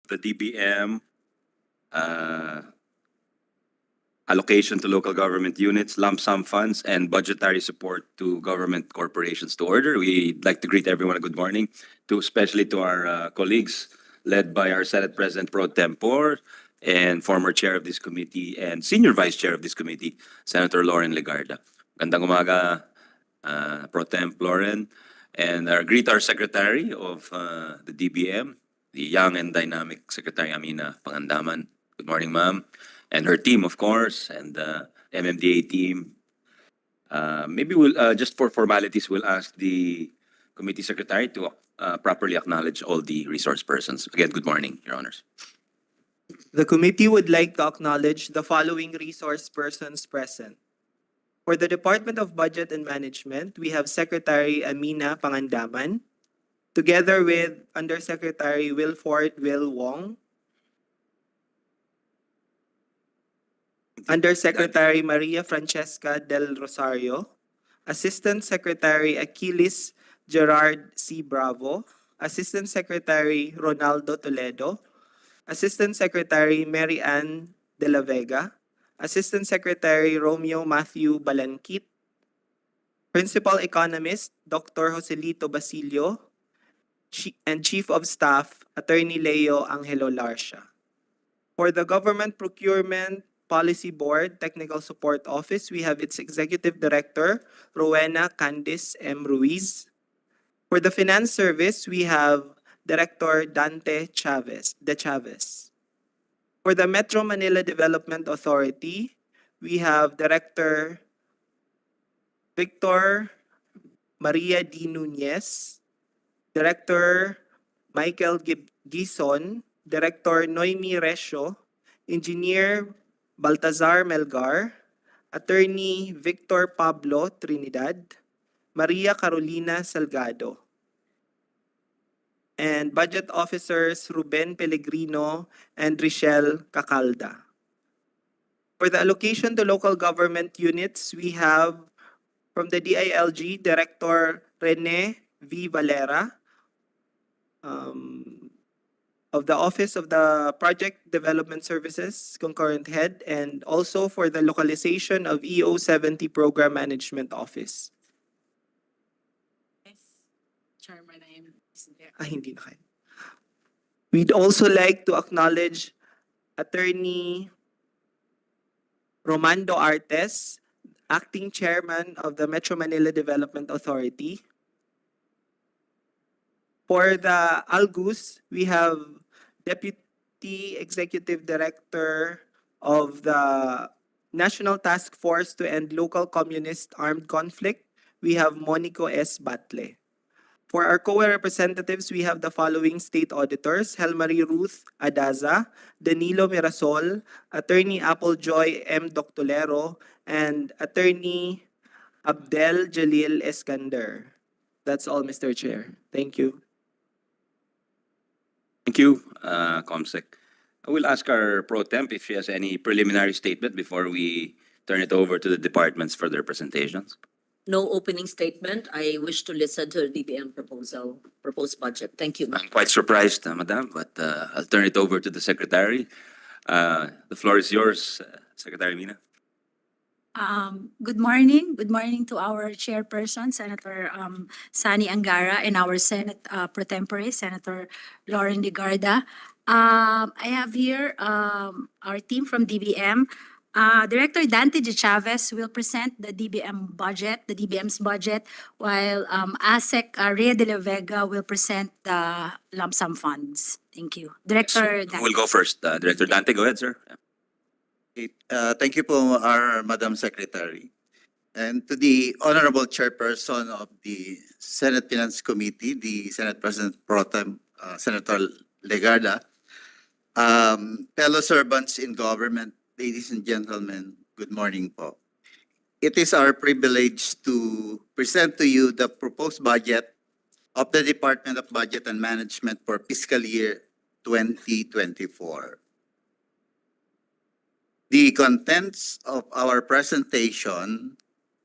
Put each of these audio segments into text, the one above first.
the DBM, uh, allocation to local government units, lump sum funds, and budgetary support to government corporations to order. We'd like to greet everyone a good morning, especially to our colleagues led by our Senate President Pro Tempore and former chair of this committee and senior vice chair of this committee, Senator Lauren Legarda. Gandang umaga, Pro Temp Lauren, and greet our secretary of the DBM, the young and dynamic Secretary Amina Pangandaman. Good morning, ma'am. And her team, of course, and the MMDA team. Maybe we'll, just for formalities, we'll ask the committee secretary to properly acknowledge all the resource persons. Again, good morning, Your Honors. The committee would like to acknowledge the following resource persons present. For the Department of Budget and Management, we have Secretary Amina Pangandaman, together with Undersecretary Wilford Will Wong, Undersecretary Maria Francesca Del Rosario, Assistant Secretary Achilles Gerard C. Bravo, Assistant Secretary Ronaldo Toledo, Assistant Secretary Mary Ann De La Vega, Assistant Secretary Romeo Matthew Balankit, Principal Economist Dr. Joselito Basilio, and Chief of Staff Attorney Leo Angelo Larcia. For the Government Procurement Policy Board Technical Support Office, we have its Executive Director, Rowena Candice M. Ruiz. For the Finance Service, we have Director Dante De Chavez. For the Metro Manila Development Authority, we have Director Victor Maria D. Nunez, Director Michael Gison, Director Noemi Resio, Engineer Baltazar Melgar, Attorney Victor Pablo Trinidad, Maria Carolina Salgado, and Budget Officers Ruben Pellegrino and Richelle Cacalda. For the allocation to local government units, we have from the DILG, Director Rene V. Valera, of the Office of the Project Development Services, Concurrent Head, and also for the localization of EO70 Program Management Office. Yes, Chairman, I am there. Hindi na kayo. We'd also like to acknowledge Attorney Romando Artes, Acting Chairman of the Metro Manila Development Authority. For the ALGUS, we have Deputy Executive Director of the National Task Force to End Local Communist Armed Conflict, we have Monico S. Batle. For our COA representatives, we have the following state auditors: Helmarie Ruth Adaza, Danilo Mirasol, Attorney Applejoy M. Doctolero, and Attorney Abdel Jalil Eskander. That's all, Mr. Chair. Thank you. Thank you, Comsec. I will ask our Pro Temp if she has any preliminary statement before we turn it over to the departments for their presentations. No opening statement. I wish to listen to the DBM proposed budget. Thank you, ma'am. I'm quite surprised, Madam, but I'll turn it over to the Secretary. The floor is yours, Secretary Mina. Good morning. Good morning to our chairperson, Senator Sani Angara, and our Senate Pro Tempore, Senator Lauren Legarda. I have here our team from DBM. Director Dante De Chavez will present the DBM's budget, while ASEC Rhea De La Vega will present the lump sum funds. Thank you. Director Dante. We'll go first. Director Dante, go ahead, sir. Okay, thank you po, our Madam Secretary. And to the Honorable Chairperson of the Senate Finance Committee, the Senate President Pro Tem, Senator Legarda, fellow servants in government, ladies and gentlemen, good morning po. It is our privilege to present to you the proposed budget of the Department of Budget and Management for fiscal year 2024. The contents of our presentation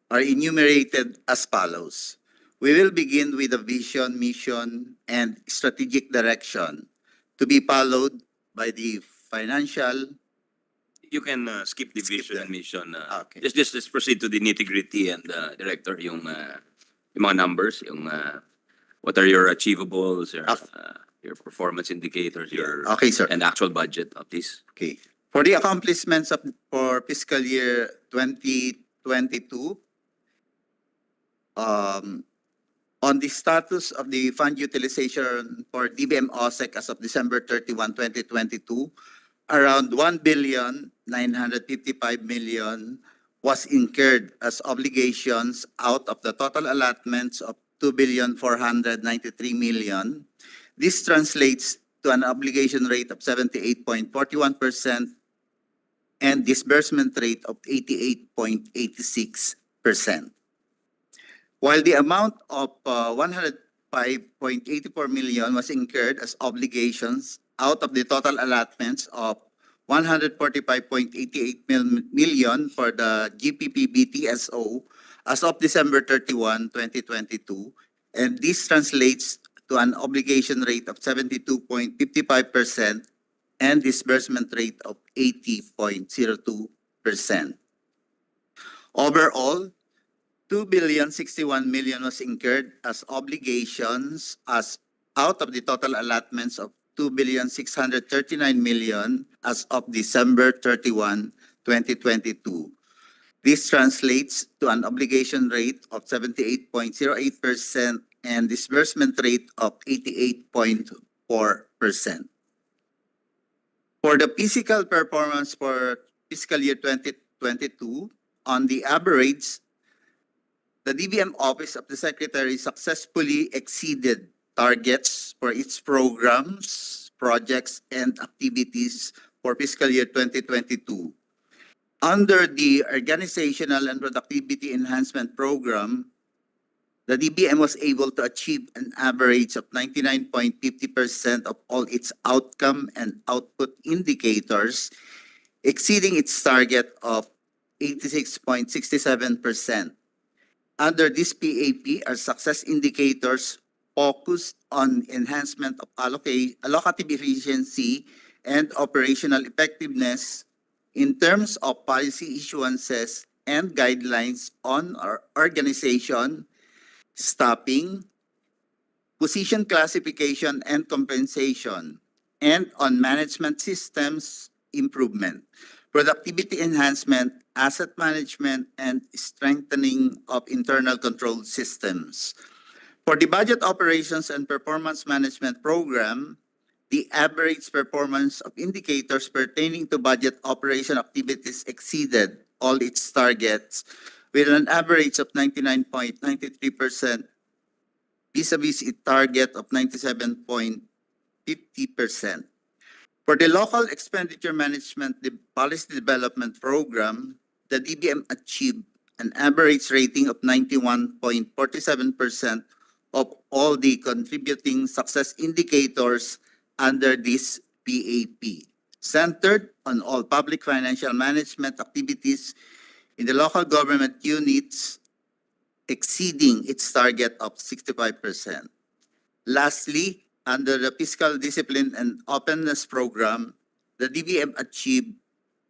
are enumerated as follows. We will begin with the vision, mission, and strategic direction, to be followed by the financial. You can skip the Skip vision that. and mission. Okay. Just proceed to the nitty-gritty and director yung mga numbers, what are your achievables, your performance indicators, your Okay, sir. and actual budget of this. Okay. For the accomplishments for fiscal year 2022, on the status of the fund utilization for DBM OSEC as of December 31, 2022, around 1,955,000,000 was incurred as obligations out of the total allotments of 2,493,000,000. This translates to an obligation rate of 78.41% and disbursement rate of 88.86%. While the amount of 105.84 million was incurred as obligations out of the total allotments of 145.88 million for the GPP BTSO as of December 31, 2022, and this translates to an obligation rate of 72.55% and disbursement rate of 80.02%. Overall, 2,061,000,000 was incurred as obligations as out of the total allotments of 2,639,000,000 as of December 31, 2022. This translates to an obligation rate of 78.08% and disbursement rate of 88.4%. For the physical performance for fiscal year 2022, on the average, the DBM Office of the Secretary successfully exceeded targets for its programs, projects, and activities for fiscal year 2022. Under the Organizational and Productivity Enhancement Program, the DBM was able to achieve an average of 99.50% of all its outcome and output indicators, exceeding its target of 86.67%. Under this PAP, our success indicators focused on enhancement of allocative efficiency and operational effectiveness in terms of policy issuances and guidelines on our organization, staffing, position classification and compensation, and on management systems improvement, productivity enhancement, asset management, and strengthening of internal control systems. For the Budget Operations and Performance Management Program, the average performance of indicators pertaining to budget operation activities exceeded all its targets with an average of 99.93% vis-a-vis its target of 97.50%. For the Local Expenditure Management Policy Development Program, the DBM achieved an average rating of 91.47% of all the contributing success indicators under this PAP, centered on all public financial management activities in the local government units, exceeding its target of 65%. Lastly, under the Fiscal Discipline and Openness Program, the DBM achieved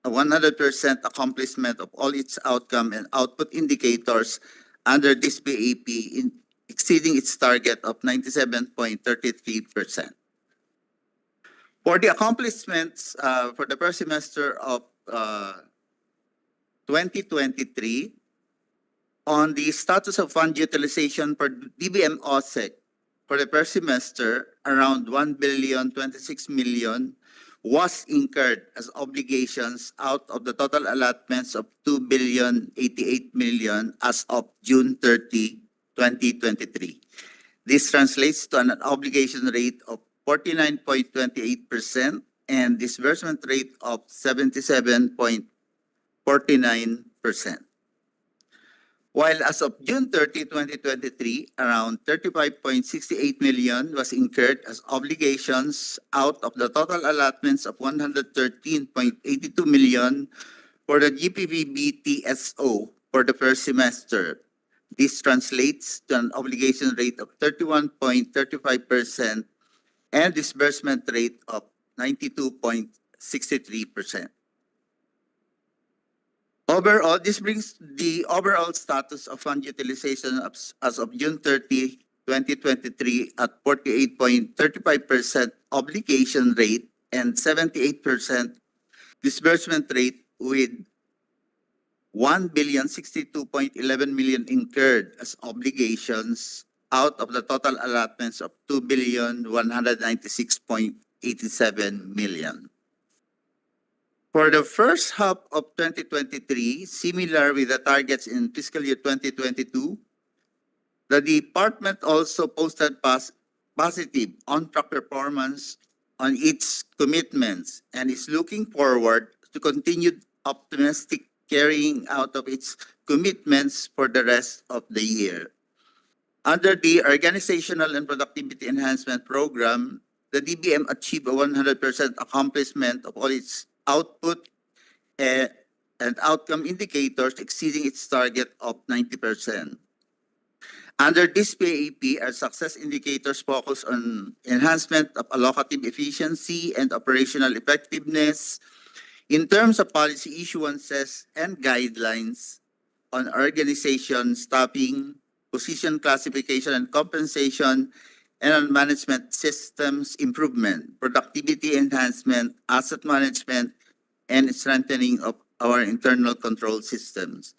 a 100% accomplishment of all its outcome and output indicators under this PAP, exceeding its target of 97.33%. For the accomplishments for the first semester of 2023, on the status of fund utilization for DBM OSEC for the first semester, around 1,026,000,000 was incurred as obligations out of the total allotments of 2,088,000,000 as of June 30, 2023. This translates to an obligation rate of 49.28% and disbursement rate of 77.49%. While as of June 30, 2023, around 35.68 million was incurred as obligations out of the total allotments of 113.82 million for the GPP BTSO for the first semester. This translates to an obligation rate of 31.35% and disbursement rate of 92.63%. Overall, this brings the overall status of fund utilization as of June 30, 2023 at 48.35% obligation rate and 78% disbursement rate, with 1,062.11 million incurred as obligations out of the total allotments of 2,196.87 million. For the first half of 2023, similar with the targets in fiscal year 2022, the department also posted positive on-track performance on its commitments and is looking forward to continued optimistic carrying out of its commitments for the rest of the year. Under the Organizational and Productivity Enhancement Program, the DBM achieved a 100% accomplishment of all its output and outcome indicators, exceeding its target of 90%. Under this PAP, our success indicators focus on enhancement of allocative efficiency and operational effectiveness in terms of policy issuances and guidelines on organization staffing, position classification and compensation, and on management systems improvement, productivity enhancement, asset management, and strengthening of our internal control systems.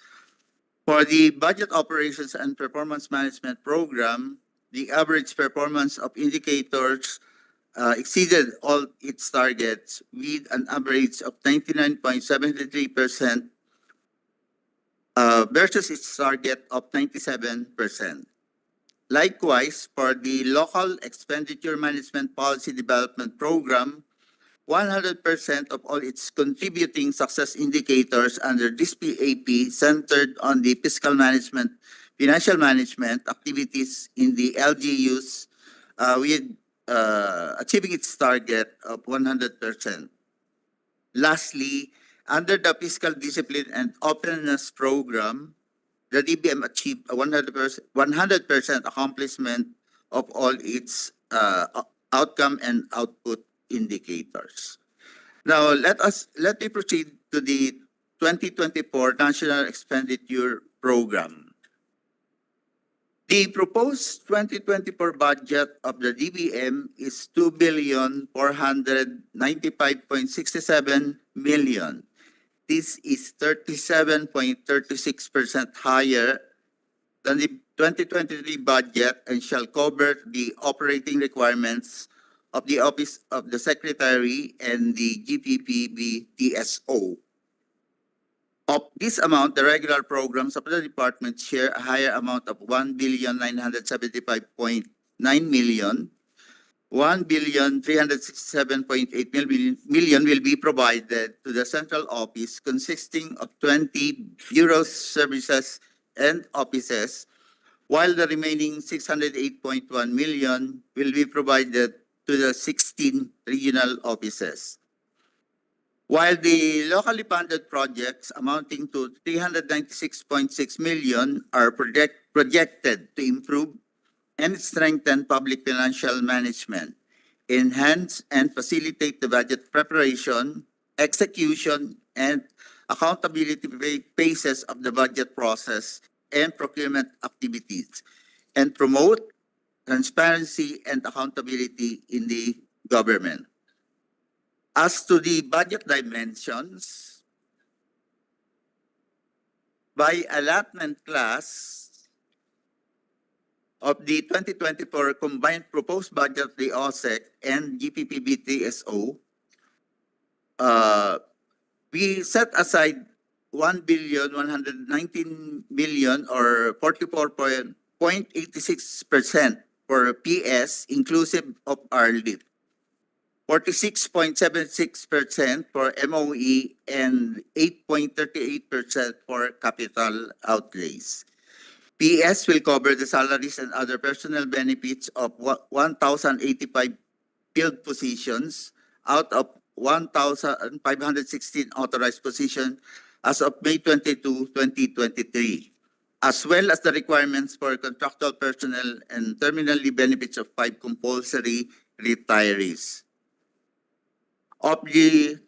For the Budget Operations and Performance Management Program, the average performance of indicators exceeded all its targets with an average of 99.73% versus its target of 97%. Likewise, for the Local Expenditure Management Policy Development Program, 100% of all its contributing success indicators under this PAP centered on the fiscal management, financial management activities in the LGUs, with achieving its target of 100%. Lastly, under the Fiscal Discipline and Openness Program, the DBM achieved a 100% accomplishment of all its outcome and output indicators. Now, let me proceed to the 2024 National Expenditure Program. The proposed 2024 budget of the DBM is 2,495.67 million. This is 37.36% higher than the 2023 budget and shall cover the operating requirements of the Office of the Secretary and the GPPB TSO. Of this amount, the regular programs of the department share a higher amount of 1,975.9 million. 1,367.8 million will be provided to the central office, consisting of 20 bureau services and offices, while the remaining 608.1 million will be provided to the 16 regional offices. While the locally funded projects amounting to 396.6 million are projected to improve and strengthen public financial management, enhance and facilitate the budget preparation, execution, and accountability phases of the budget process and procurement activities, and promote transparency and accountability in the government. As to the budget dimensions, by allotment class of the 2024 combined proposed budget of the OSEC and GPPB TSO, we set aside 1,119 million or 44.86% for PS inclusive of RLIF, 46.76% for MOE, and 8.38% for capital outlays. PS will cover the salaries and other personnel benefits of 1,085 field positions out of 1,516 authorized positions as of May 22, 2023, as well as the requirements for contractual personnel and terminal leave benefits of 5 compulsory retirees. Of the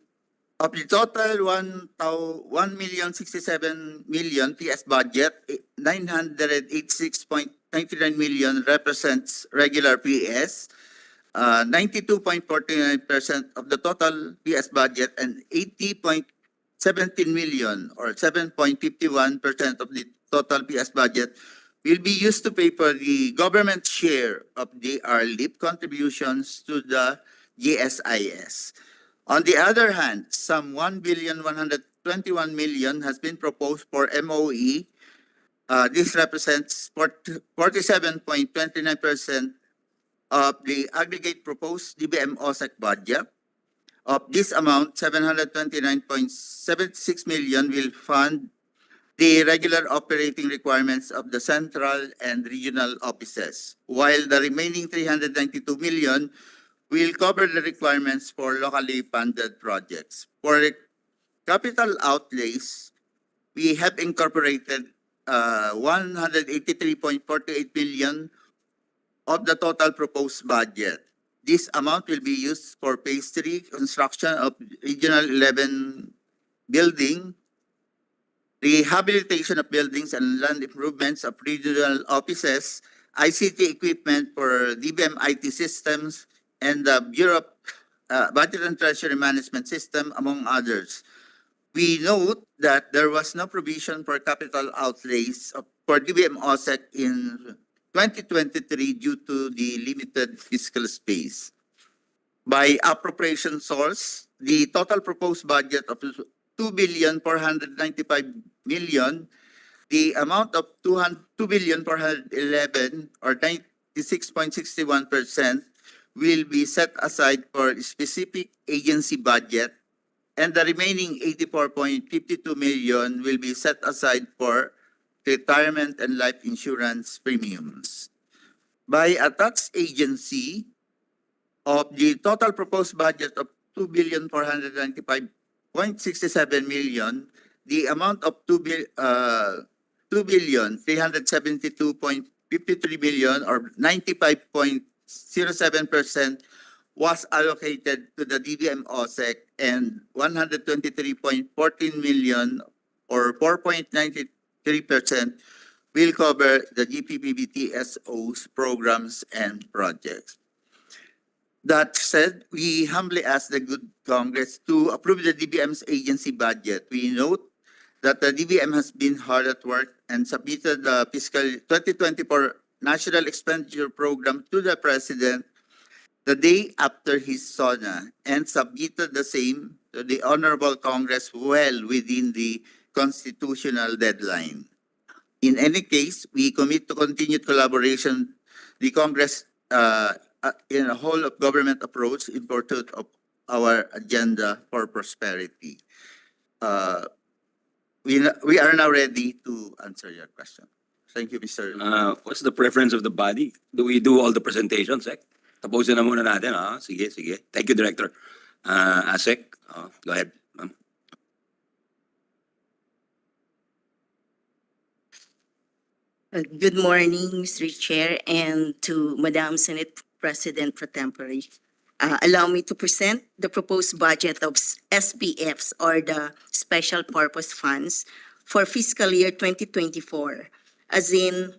total 1,067,000,000 PS budget, 986.99 million represents regular PS. 92.49% of the total PS budget and 80.17 million or 7.51% of the total PS budget will be used to pay for the government share of the RLIP contributions to the GSIS. On the other hand, some 1,121,000,000 has been proposed for MOE. This represents 47.29% of the aggregate proposed DBM OSEC budget. Of this amount, 729.76 million will fund the regular operating requirements of the central and regional offices, while the remaining 392 million will cover the requirements for locally funded projects. For capital outlays, we have incorporated 183.48 billion of the total proposed budget. This amount will be used for phase 3 construction of Regional 11 building, rehabilitation of buildings and land improvements of regional offices, ICT equipment for DBM IT systems, and the Bureau of Budget and Treasury Management System, among others. We note that there was no provision for capital outlays for DBM OSEC in 2023 due to the limited fiscal space. By appropriation source, the total proposed budget of 2,495,000,000, the amount of 2,411 or 96.61% will be set aside for specific agency budget, and the remaining 84.52 million will be set aside for retirement and life insurance premiums. By attached agency, of the total proposed budget of 2,495.67 million, the amount of 2,372.53 million or 95.07% was allocated to the DBM OSEC, and 123.14 million or 4.93% will cover the GPPBTSO's programs and projects. That said, we humbly ask the good Congress to approve the DBM's agency budget. We note that the DBM has been hard at work and submitted the fiscal 2024 National Expenditure Program to the President the day after his SONA and submitted the same to the Honorable Congress well within the constitutional deadline. In any case, we commit to continued collaboration the Congress in a whole of government approach in pursuit of our agenda for prosperity. We are now ready to answer your question. Thank you, Mr. What's the preference of the body? Do we do all the presentations, Sec? Tapusin na muna natin, ha? Sige, sige. Thank you, Director. Asek, go ahead. ma'am. Good morning, Mr. Chair, and to Madam Senate President Pro Tempore. Allow me to present the proposed budget of SPFs, or the Special Purpose Funds, for fiscal year 2024, as in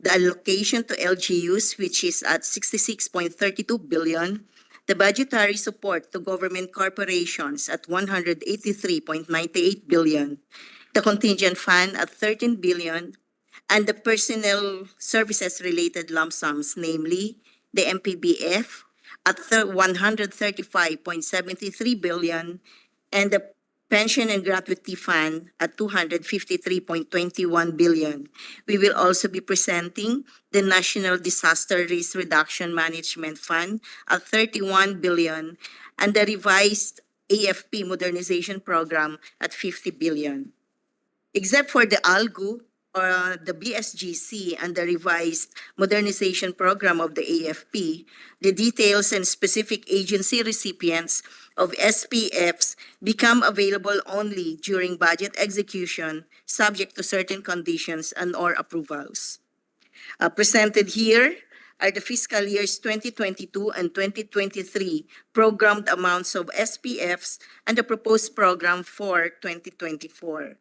the allocation to LGUs, which is at 66.32 billion, the budgetary support to government corporations at 183.98 billion, the contingent fund at 13 billion, and the personnel services related lump sums, namely the MPBF at 135.73 billion, and the pension and gratuity fund at 253.21 billion. We will also be presenting the National Disaster Risk Reduction Management Fund at 31 billion, and the revised AFP Modernization Program at 50 billion. Except for the ALGU, or the BSGC, and the revised modernization program of the AFP, the details and specific agency recipients of SPFs become available only during budget execution, subject to certain conditions and or approvals. Presented here are the fiscal years 2022 and 2023 programmed amounts of SPFs and the proposed program for 2024.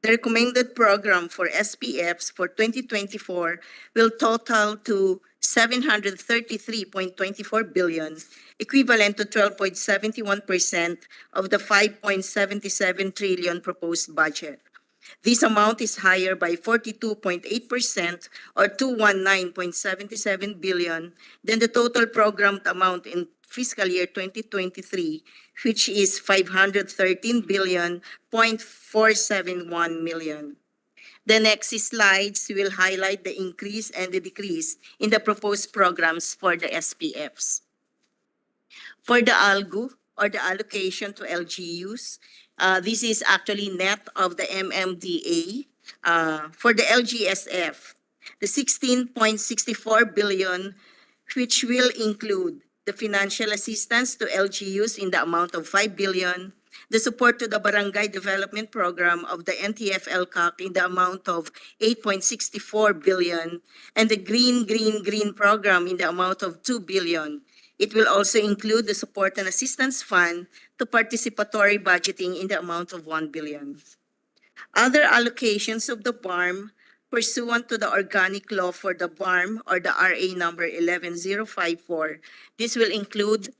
The recommended program for SPFs for 2024 will total to 733.24 billion, equivalent to 12.71% of the 5.77 trillion proposed budget. This amount is higher by 42.8% or 219.77 billion than the total programmed amount in fiscal year 2023, which is 513 billion 471 million. The next slides will highlight the increase and the decrease in the proposed programs for the SPFs. For the ALGU, or the allocation to LGUs, this is actually net of the MMDA. For the LGSF, the 16.64 billion, which will include the financial assistance to LGUs in the amount of 5 billion, the support to the Barangay Development Program of the NTF-LCAC in the amount of 8.64 billion, and the Green Program in the amount of 2 billion. It will also include the Support and Assistance Fund to participatory budgeting in the amount of 1 billion. Other allocations of the BARM pursuant to the organic law for the BARM or the RA number 11054. This will include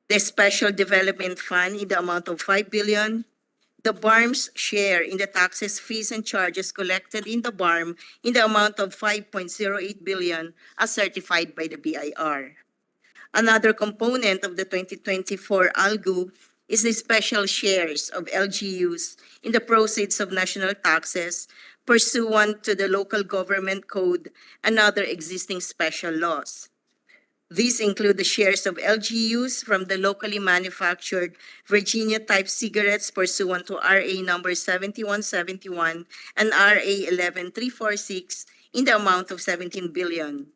the Special Development Fund in the amount of 5 billion, the BARM's share in the taxes, fees, and charges collected in the BARM in the amount of 5.08 billion as certified by the BIR. Another component of the 2024 ALGU is the special shares of LGUs in the proceeds of national taxes pursuant to the Local Government Code and other existing special laws. These include the shares of LGUs from the locally manufactured Virginia-type cigarettes pursuant to RA number 7171 and RA 11346 in the amount of 17 billion.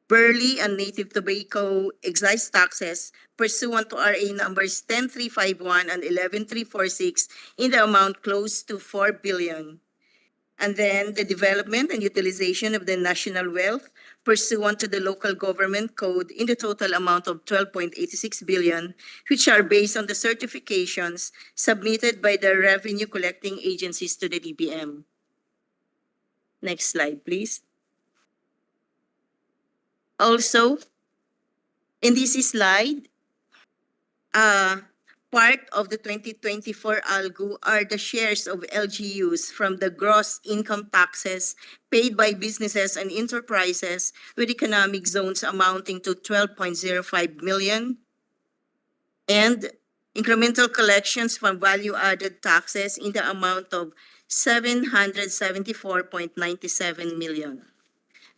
Burley and native tobacco excise taxes pursuant to RA numbers 10351 and 11346 in the amount close to 4 billion. And then the development and utilization of the national wealth pursuant to the Local Government Code in the total amount of 12.86 billion, which are based on the certifications submitted by the revenue collecting agencies to the DBM. Next slide, please. Also, in this slide, part of the 2024 ALGU are the shares of LGUs from the gross income taxes paid by businesses and enterprises with economic zones amounting to 12.05 million, and incremental collections from value-added taxes in the amount of 774.97 million.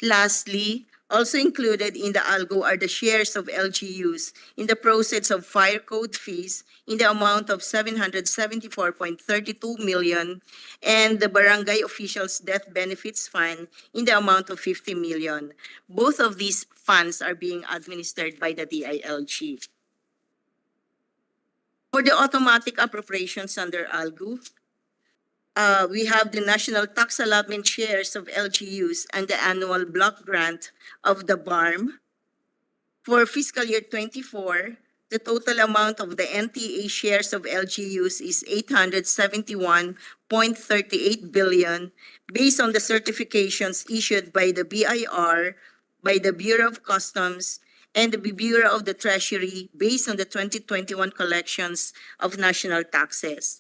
Lastly, also included in the ALGU are the shares of LGUs in the proceeds of fire code fees in the amount of 774.32 million and the Barangay Officials Death Benefits Fund in the amount of 50 million. Both of these funds are being administered by the DILG. For the automatic appropriations under ALGU, we have the national tax allotment shares of LGUs and the annual block grant of the BARM. For fiscal year 24, the total amount of the NTA shares of LGUs is 871.38 billion based on the certifications issued by the BIR, by the Bureau of Customs, and the Bureau of the Treasury based on the 2021 collections of national taxes.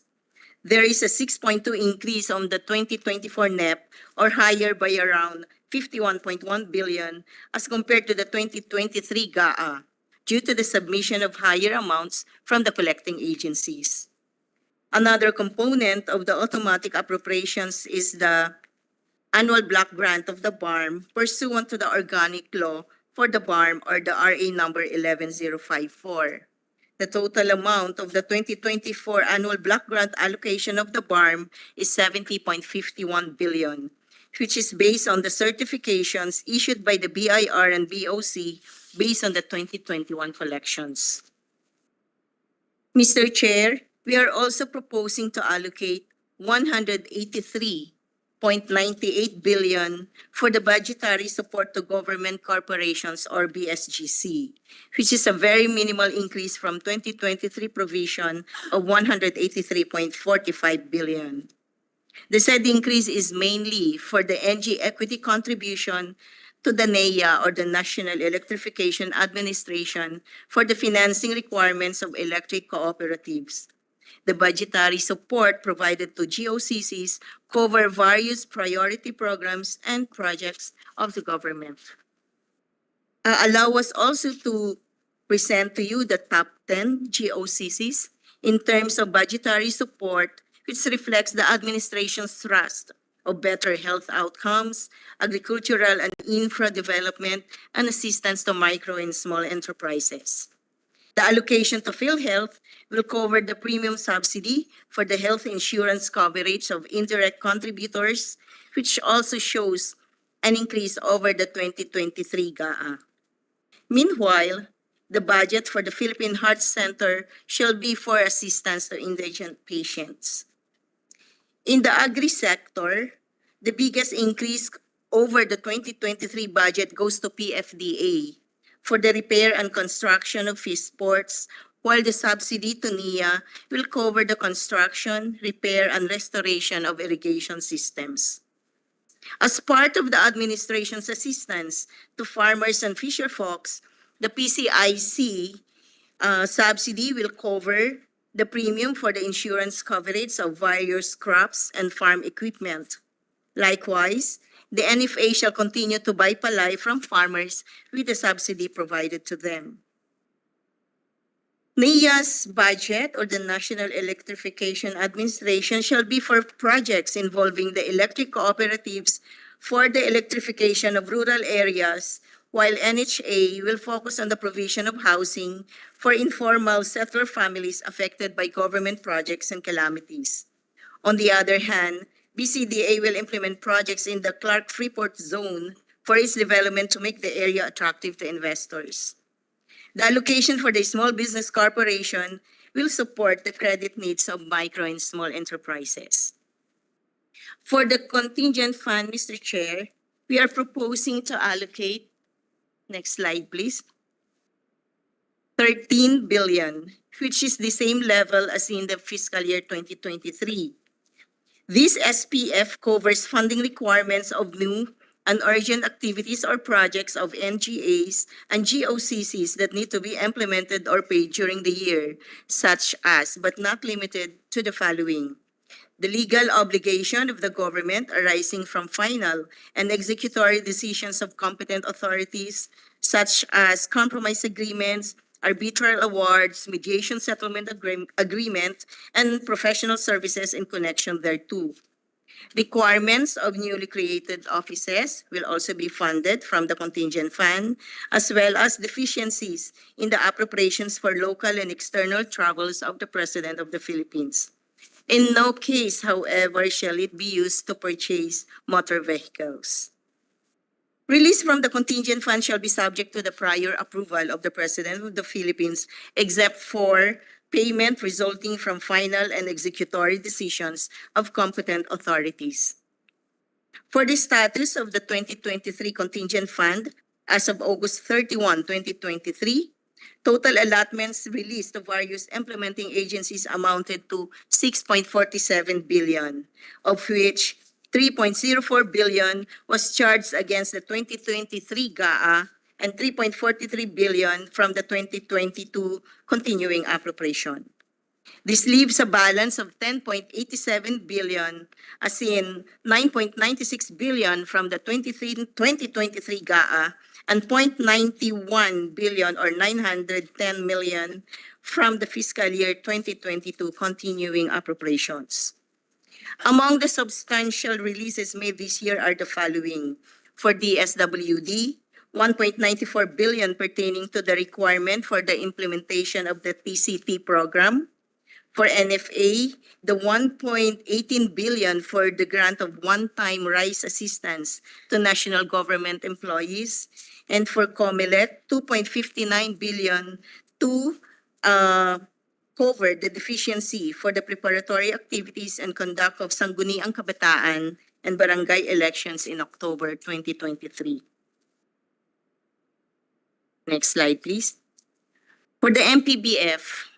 There is a 6.2 increase on the 2024 NEP, or higher by around 51.1 billion as compared to the 2023 GAA, due to the submission of higher amounts from the collecting agencies. Another component of the automatic appropriations is the annual block grant of the BARM pursuant to the organic law for the BARM, or the RA number 11054. The total amount of the 2024 annual block grant allocation of the BARM is 70.51 billion, which is based on the certifications issued by the BIR and BOC based on the 2021 collections. Mr. Chair, we are also proposing to allocate 183.5 billion for the budgetary support to government corporations or BSGC, which is a very minimal increase from 2023 provision of 183.45 billion. The said increase is mainly for the NG equity contribution to the NEA or the National Electrification Administration for the financing requirements of electric cooperatives. The budgetary support provided to GOCCs cover various priority programs and projects of the government. Allow us also to present to you the top 10 GOCCs in terms of budgetary support, which reflects the administration's thrust of better health outcomes, agricultural and infra development, and assistance to micro and small enterprises. The allocation to PhilHealth will cover the premium subsidy for the health insurance coverage of indirect contributors, which also shows an increase over the 2023 GAA. Meanwhile, the budget for the Philippine Heart Center shall be for assistance to indigent patients. In the agri-sector, the biggest increase over the 2023 budget goes to PFDA for the repair and construction of fish ports, while the subsidy to NIA will cover the construction, repair, and restoration of irrigation systems. As part of the administration's assistance to farmers and fisherfolks, the PCIC subsidy will cover the premium for the insurance coverage of various crops and farm equipment. Likewise, the NFA shall continue to buy palay from farmers with the subsidy provided to them. NEA's budget, or the National Electrification Administration, shall be for projects involving the electric cooperatives for the electrification of rural areas, while NHA will focus on the provision of housing for informal settler families affected by government projects and calamities. On the other hand, BCDA will implement projects in the Clark-Freeport zone for its development to make the area attractive to investors. The allocation for the Small Business Corporation will support the credit needs of micro and small enterprises. For the contingent fund, Mr. Chair, we are proposing to allocate, next slide please, 13 billion, which is the same level as in the fiscal year 2023. This SPF covers funding requirements of new and urgent activities or projects of NGAs and GOCCs that need to be implemented or paid during the year, such as, but not limited to, the following: the legal obligation of the government arising from final and executory decisions of competent authorities, such as compromise agreements, arbitral awards, mediation settlement agreement, and professional services in connection thereto. Requirements of newly created offices will also be funded from the contingent fund, as well as deficiencies in the appropriations for local and external travels of the President of the Philippines. In no case, however, shall it be used to purchase motor vehicles. Release from the contingent fund shall be subject to the prior approval of the President of the Philippines, except for payment resulting from final and executory decisions of competent authorities. For the status of the 2023 contingent fund, as of August 31, 2023, total allotments released to various implementing agencies amounted to 6.47 billion, of which 3.04 billion was charged against the 2023 GAA and 3.43 billion from the 2022 continuing appropriation. This leaves a balance of 10.87 billion, as in 9.96 billion from the 2023 GAA and 0.91 billion or 910 million from the fiscal year 2022 continuing appropriations. Among the substantial releases made this year are the following: for DSWD, 1.94 billion pertaining to the requirement for the implementation of the TCT program. For NFA, the 1.18 billion for the grant of one-time rice assistance to national government employees. And for COMELEC, 2.59 billion to cover the deficiency for the preparatory activities and conduct of Sangguniang Kabataan and barangay elections in October 2023. Next slide, please. For the MPBF,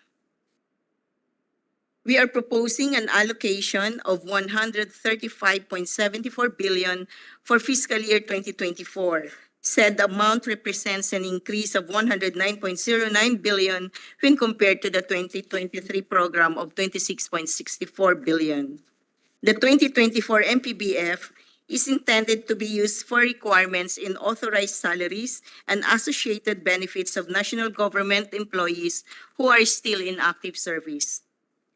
we are proposing an allocation of 135.74 billion for fiscal year 2024. Said amount represents an increase of 109.09 billion when compared to the 2023 program of 26.64 billion. The 2024 MPBF is intended to be used for requirements in authorized salaries and associated benefits of national government employees who are still in active service.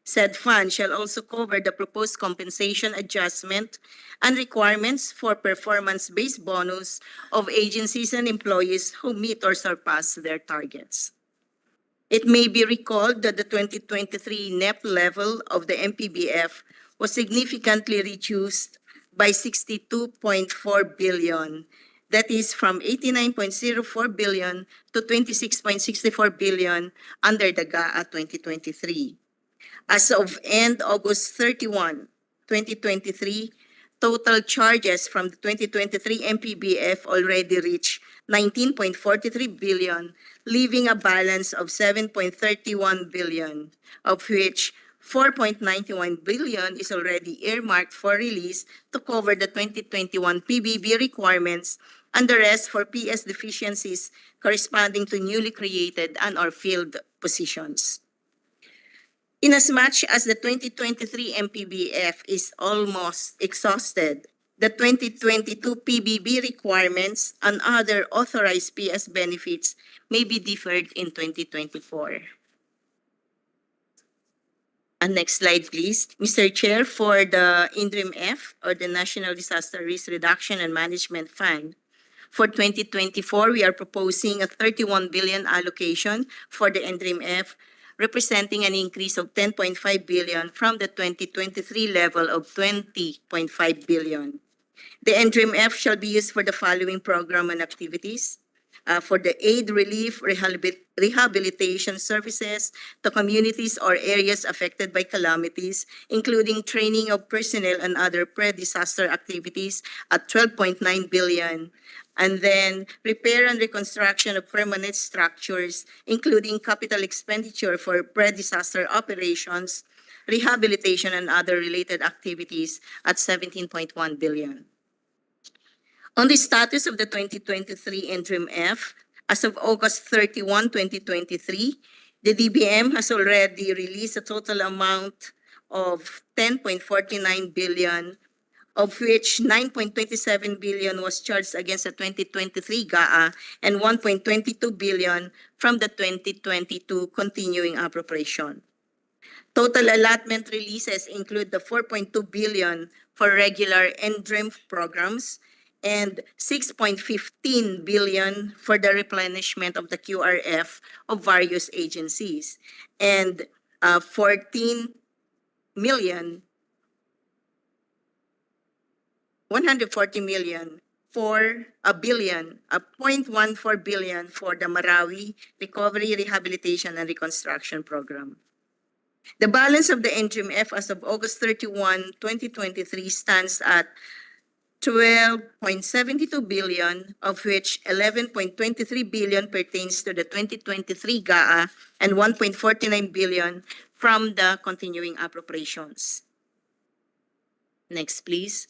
Said fund shall also cover the proposed compensation adjustment and requirements for performance-based bonus of agencies and employees who meet or surpass their targets. It may be recalled that the 2023 NEP level of the MPBF was significantly reduced by 62.4 billion. That is from 89.04 billion to 26.64 billion under the GAA 2023. As of end August 31, 2023, total charges from the 2023 MPBF already reached 19.43 billion, leaving a balance of 7.31 billion, of which 4.91 billion is already earmarked for release to cover the 2021 PBB requirements and the rest for PS deficiencies corresponding to newly created and/or filled positions. Inasmuch as the 2023 MPBF is almost exhausted, the 2022 PBB requirements and other authorized PS benefits may be deferred in 2024. And next slide, please. Mr. Chair, for the interim F, or the National Disaster Risk Reduction and Management Fund, for 2024, we are proposing a 31 billion allocation for the interim F, representing an increase of 10.5 billion from the 2023 level of 20.5 billion. The interim F shall be used for the following program and activities. For the aid, relief, rehabilitation services to communities or areas affected by calamities, including training of personnel and other pre-disaster activities at 12.9 billion. And then repair and reconstruction of permanent structures, including capital expenditure for pre-disaster operations, rehabilitation and other related activities at 17.1 billion. On the status of the 2023 interim F, as of August 31, 2023, the DBM has already released a total amount of 10.49 billion, of which 9.27 billion was charged against the 2023 GAA and 1.22 billion from the 2022 continuing appropriation. Total allotment releases include the 4.2 billion for regular interim programs and 6.15 billion for the replenishment of the QRF of various agencies, and 140 million for a 0.14 billion for the Marawi Recovery, Rehabilitation, and Reconstruction Program. The balance of the interim F as of August 31, 2023 stands at 12.72 billion, of which 11.23 billion pertains to the 2023 GAA and 1.49 billion from the continuing appropriations. Next, please.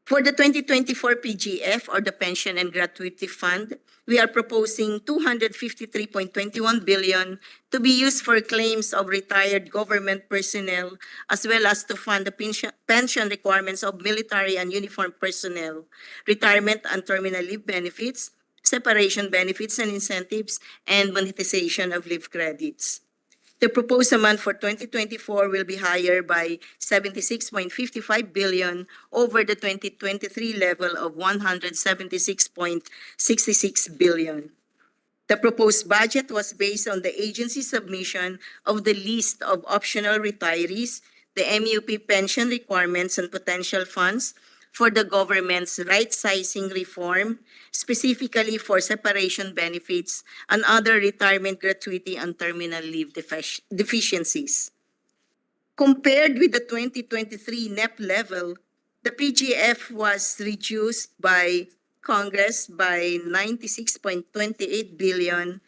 For the 2024 PGF, or the Pension and Gratuity Fund, we are proposing 253.21 billion to be used for claims of retired government personnel, as well as to fund the pension requirements of military and uniformed personnel, retirement and terminal leave benefits, separation benefits and incentives, and monetization of leave credits. The proposed amount for 2024 will be higher by 76.55 billion over the 2023 level of 176.66 billion. The proposed budget was based on the agency's submission of the list of optional retirees, the MUP pension requirements and potential funds for the government's right-sizing reform, specifically for separation benefits and other retirement gratuity and terminal leave deficiencies. Compared with the 2023 NEP level, the PGF was reduced by Congress by 96.28 billion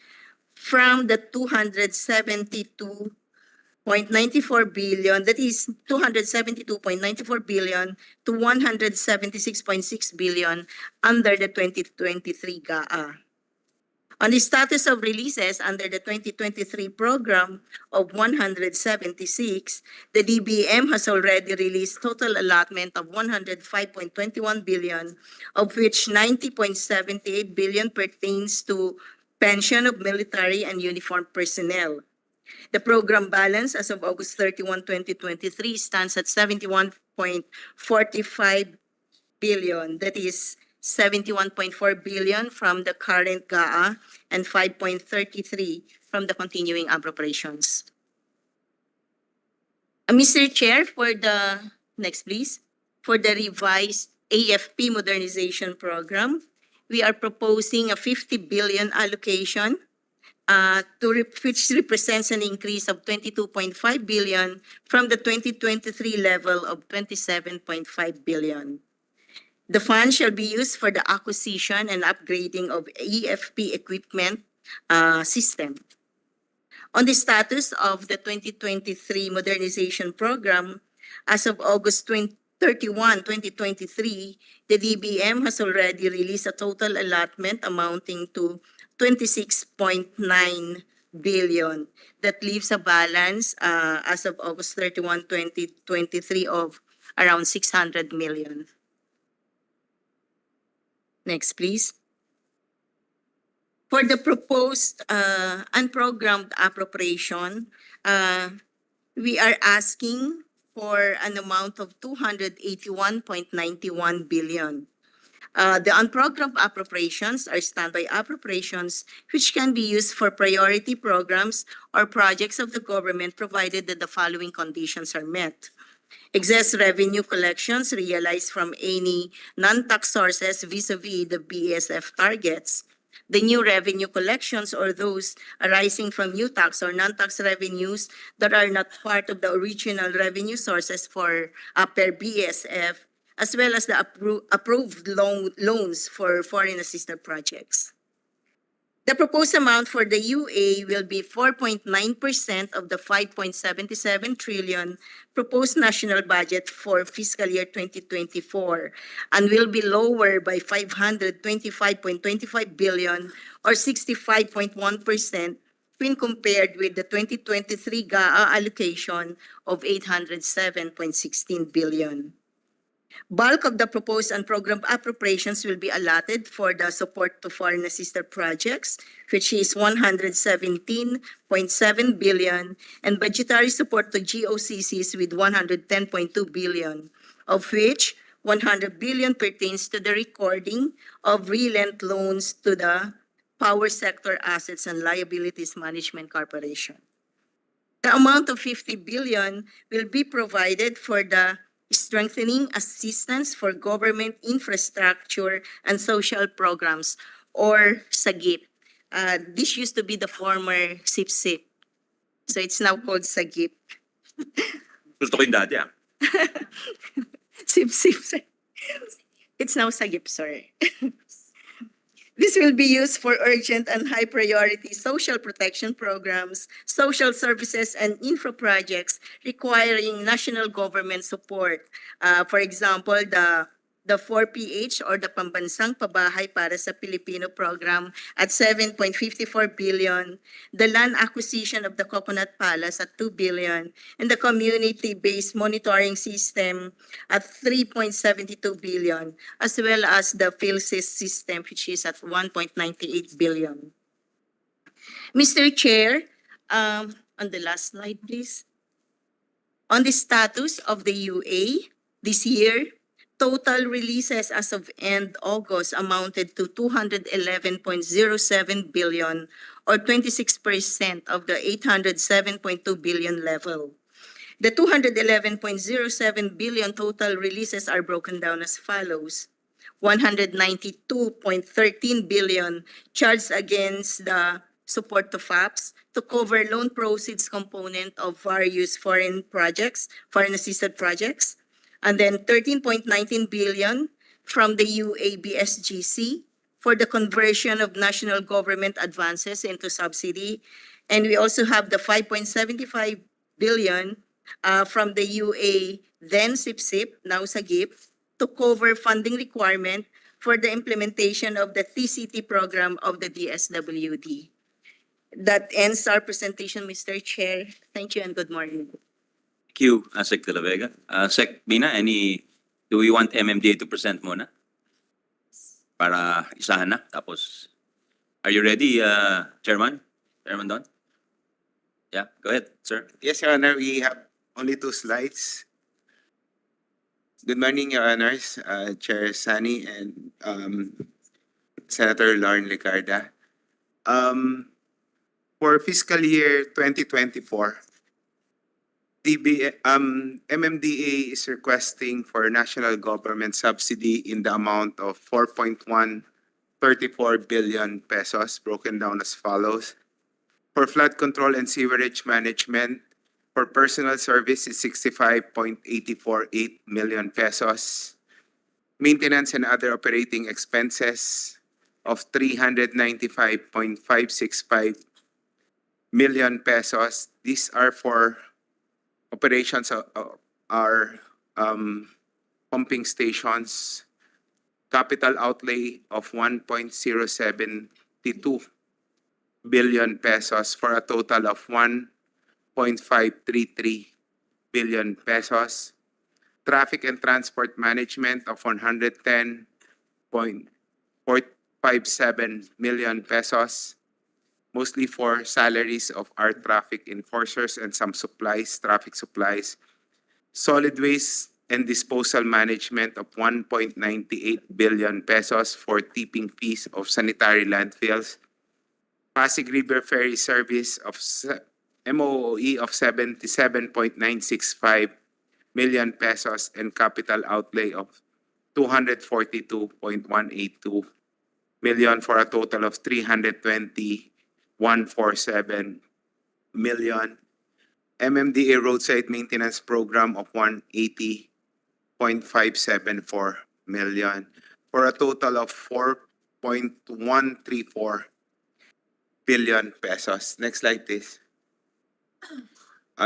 from the 272.94 billion, that is 272.94 billion to 176.6 billion under the 2023 GAA. On the status of releases under the 2023 program of 176, the DBM has already released total allotment of 105.21 billion, of which 90.78 billion pertains to pension of military and uniformed personnel. The program balance as of August 31, 2023 stands at 71.45 billion, that is 71.4 billion from the current GAA and 5.33 from the continuing appropriations. Mr. Chair, for the next please, for the revised AFP modernization program, we are proposing a 50 billion allocation which represents an increase of 22.5 billion from the 2023 level of 27.5 billion. The fund shall be used for the acquisition and upgrading of EFP equipment system. On the status of the 2023 modernization program, as of August 31, 2023, the DBM has already released a total allotment amounting to 26.9 billion. That leaves a balance as of August 31, 2023 of around 600 million. Next, please. For the proposed unprogrammed appropriation, we are asking for an amount of 281.91 billion. The unprogrammed appropriations are standby appropriations which can be used for priority programs or projects of the government provided that the following conditions are met. Excess revenue collections realized from any non-tax sources vis-a-vis the BSF targets. The new revenue collections or those arising from new tax or non-tax revenues that are not part of the original revenue sources for per BSF, as well as the approved loans for foreign assisted projects. The proposed amount for the UA will be 4.9% of the 5.77 trillion proposed national budget for fiscal year 2024 and will be lower by 525.25 billion or 65.1% when compared with the 2023 GAA allocation of 807.16 billion. Bulk of the proposed and programmed appropriations will be allotted for the support to foreign assisted projects, which is 117.7 billion, and budgetary support to GOCCs with 110.2 billion, of which 100 billion pertains to the recording of relent loans to the Power Sector Assets and Liabilities Management Corporation. The amount of 50 billion will be provided for the strengthening assistance for government infrastructure and social programs, or SAGIP. This used to be the former SIP-SIP. So it's now called SAGIP. Gusto ko yung dati ah. SIP-SIP. It's now SAGIP, sorry. This will be used for urgent and high priority social protection programs, social services, and infra projects requiring national government support. For example, the 4PH or the Pambansang Pabahay para sa Pilipino program at 7.54 billion, the land acquisition of the Coconut Palace at 2 billion, and the community-based monitoring system at 3.72 billion, as well as the PhilSys system, which is at 1.98 billion. Mr. Chair, on the last slide, please. On the status of the UA this year, total releases as of end August amounted to 211.07 billion or 26% of the 807.2 billion level. The 211.07 billion total releases are broken down as follows. 192.13 billion charged against the support to FAPs to cover loan proceeds component of various foreign assisted projects. And then 13.19 billion from the UABSGC for the conversion of national government advances into subsidy. And we also have the 5.75 billion from the UA, then SIPSIP, now SAGIP, to cover funding requirement for the implementation of the TCT program of the DSWD. That ends our presentation, Mr. Chair. Thank you and good morning. Thank you, Sec. De La Vega. Sec. Mina, do we want MMDA to present muna? Para isahan na. Tapos, are you ready, Chairman? Chairman Don? Yeah, go ahead, sir. Yes, Your Honor, we have only 2 slides. Good morning, Your Honors, Chair Sani and Senator Lauren Licarda. For fiscal year 2024, MMDA is requesting for national government subsidy in the amount of 4.134 billion pesos, broken down as follows. For flood control and sewerage management, for personal service is 65.848 million pesos. Maintenance and other operating expenses of 395.565 million pesos. These are for operations of our pumping stations. Capital outlay of 1.072 billion pesos for a total of 1.533 billion pesos. Traffic and transport management of 110.457 million pesos, mostly for salaries of our traffic enforcers and some supplies, traffic supplies. Solid waste and disposal management of 1.98 billion pesos for tipping fees of sanitary landfills. Pasig River Ferry Service of MOOE of 77.965 million pesos and capital outlay of 242.182 million for a total of 320.147 million. MMDA roadside maintenance program of 180.574 million for a total of 4.134 billion pesos. Next slide, please.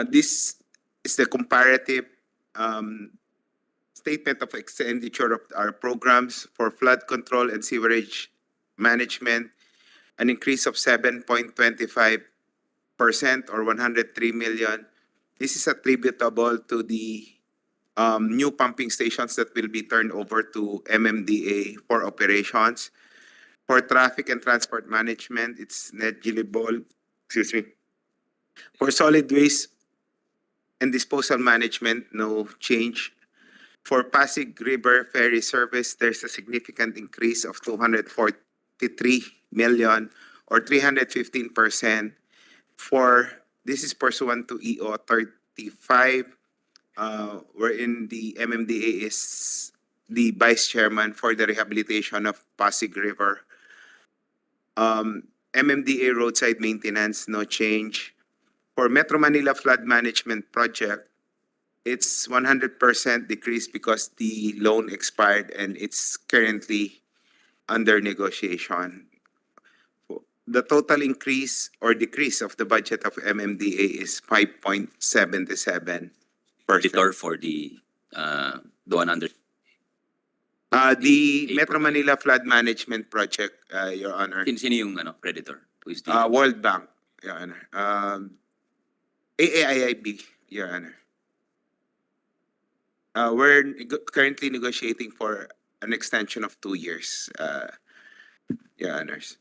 This is the comparative statement of expenditure of our programs for flood control and sewerage management, an increase of 7.25% or 103 million. This is attributable to the new pumping stations that will be turned over to MMDA for operations. For traffic and transport management, it's negligible. Excuse me. For solid waste and disposal management, no change. For Pasig River Ferry Service, there's a significant increase of 243 million or 315%. This is pursuant to EO 35, wherein the MMDA is the vice chairman for the rehabilitation of Pasig River. MMDA roadside maintenance, no change. For Metro Manila Flood Management Project, it's 100% decrease because the loan expired and it's currently under negotiation. The total increase or decrease of the budget of MMDA is 5.77%. Auditor for the one under. The Metro Manila Flood Management Project, Your Honor. Sino yung creditor? Who is the World Bank, Your Honor. AAIIB, Your Honor. We're currently negotiating for an extension of 2 years, Your Honors.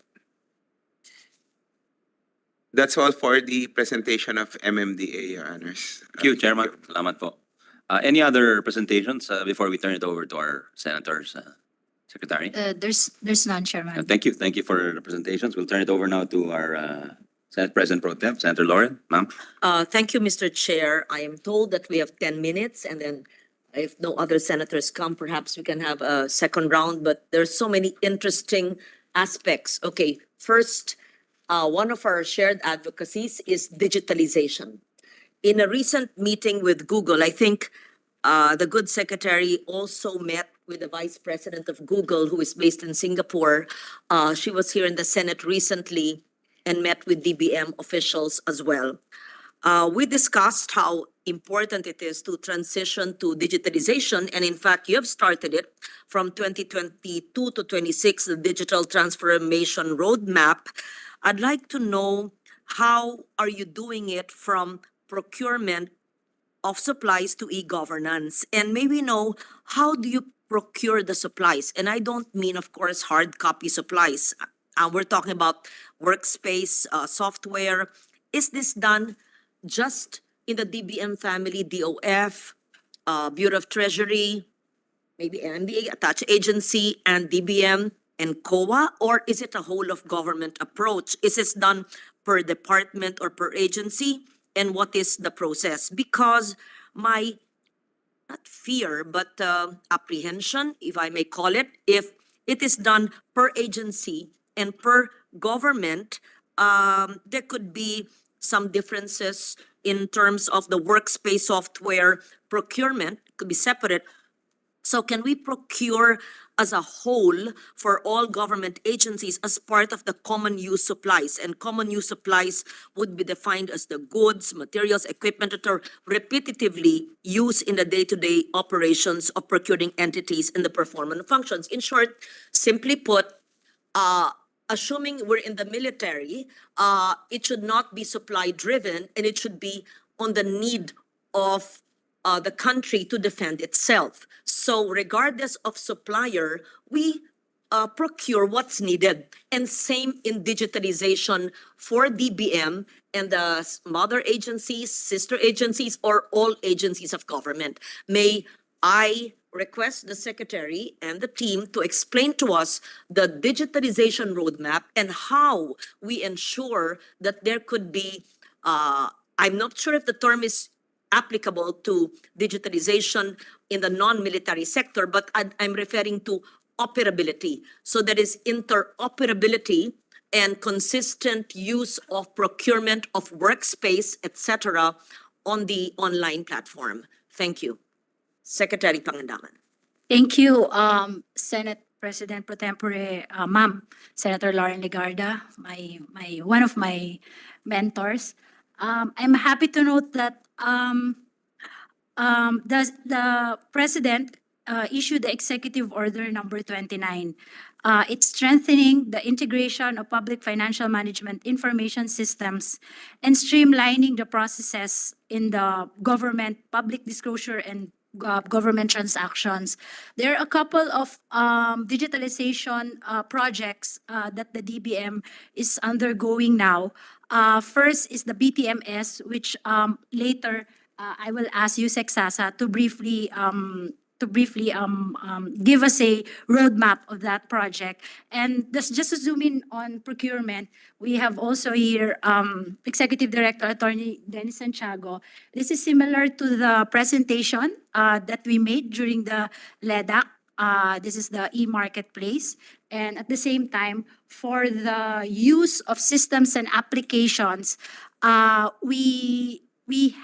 That's all for the presentation of MMDA, Your Honors. Thank you, Chairman. Salamat po. Any other presentations before we turn it over to our senators, Secretary? There's none, Chairman. Thank you. Thank you for the presentations. We'll turn it over now to our Senate President Pro Tem, Senator Lauren, ma'am. Thank you, Mr. Chair. I am told that we have 10 minutes and then if no other senators come, perhaps we can have a second round, but there's so many interesting aspects. Okay, first, one of our shared advocacies is digitalization. In a recent meeting with Google, I think the good secretary also met with the vice president of Google, who is based in Singapore. She was here in the Senate recently and met with DBM officials as well. We discussed how important it is to transition to digitalization, and in fact, you have started it from 2022 to 26, the Digital Transformation Roadmap. I'd like to know, how are you doing it from procurement of supplies to e-governance? And maybe know, how do you procure the supplies? And I don't mean, of course, hard copy supplies. We're talking about workspace, software. Is this done just in the DBM family, DOF, Bureau of Treasury, maybe MBA, attached agency, and DBM and COA? Or is it a whole of government approach? Is this done per department or per agency? And what is the process? Because my, not fear, but apprehension, if I may call it, if it is done per agency and per government, there could be some differences in terms of the workspace software procurement, could be separate. So can we procure as a whole for all government agencies as part of the common use supplies? And common use supplies would be defined as the goods, materials, equipment that are repetitively used in the day-to-day operations of procuring entities in the performance functions. In short, simply put, assuming we're in the military, it should not be supply driven, and it should be on the need of the country to defend itself. So regardless of supplier, we procure what's needed. And same in digitalization for DBM and the mother agencies, sister agencies, or all agencies of government. May I request the secretary and the team to explain to us the digitalization roadmap and how we ensure that there could be, I'm not sure if the term is applicable to digitalization in the non-military sector, but I'm referring to operability. So there is interoperability and consistent use of procurement of workspace, etc., on the online platform. Thank you. Secretary Pangandaman. Thank you, Senate President Pro Tempore, Ma'am, Senator Lauren Legarda, one of my mentors. I'm happy to note that the President issued the Executive Order number 29. It's strengthening the integration of public financial management information systems and streamlining the processes in the government public disclosure and government transactions. There are a couple of digitalization projects that the DBM is undergoing now. First is the BTMS, which later I will ask Yusek Sasa to briefly give us a roadmap of that project. And just to zoom in on procurement, we have also here Executive Director Attorney Dennis Santiago. This is similar to the presentation that we made during the LEDAC. This is the e-marketplace. And at the same time, for the use of systems and applications, we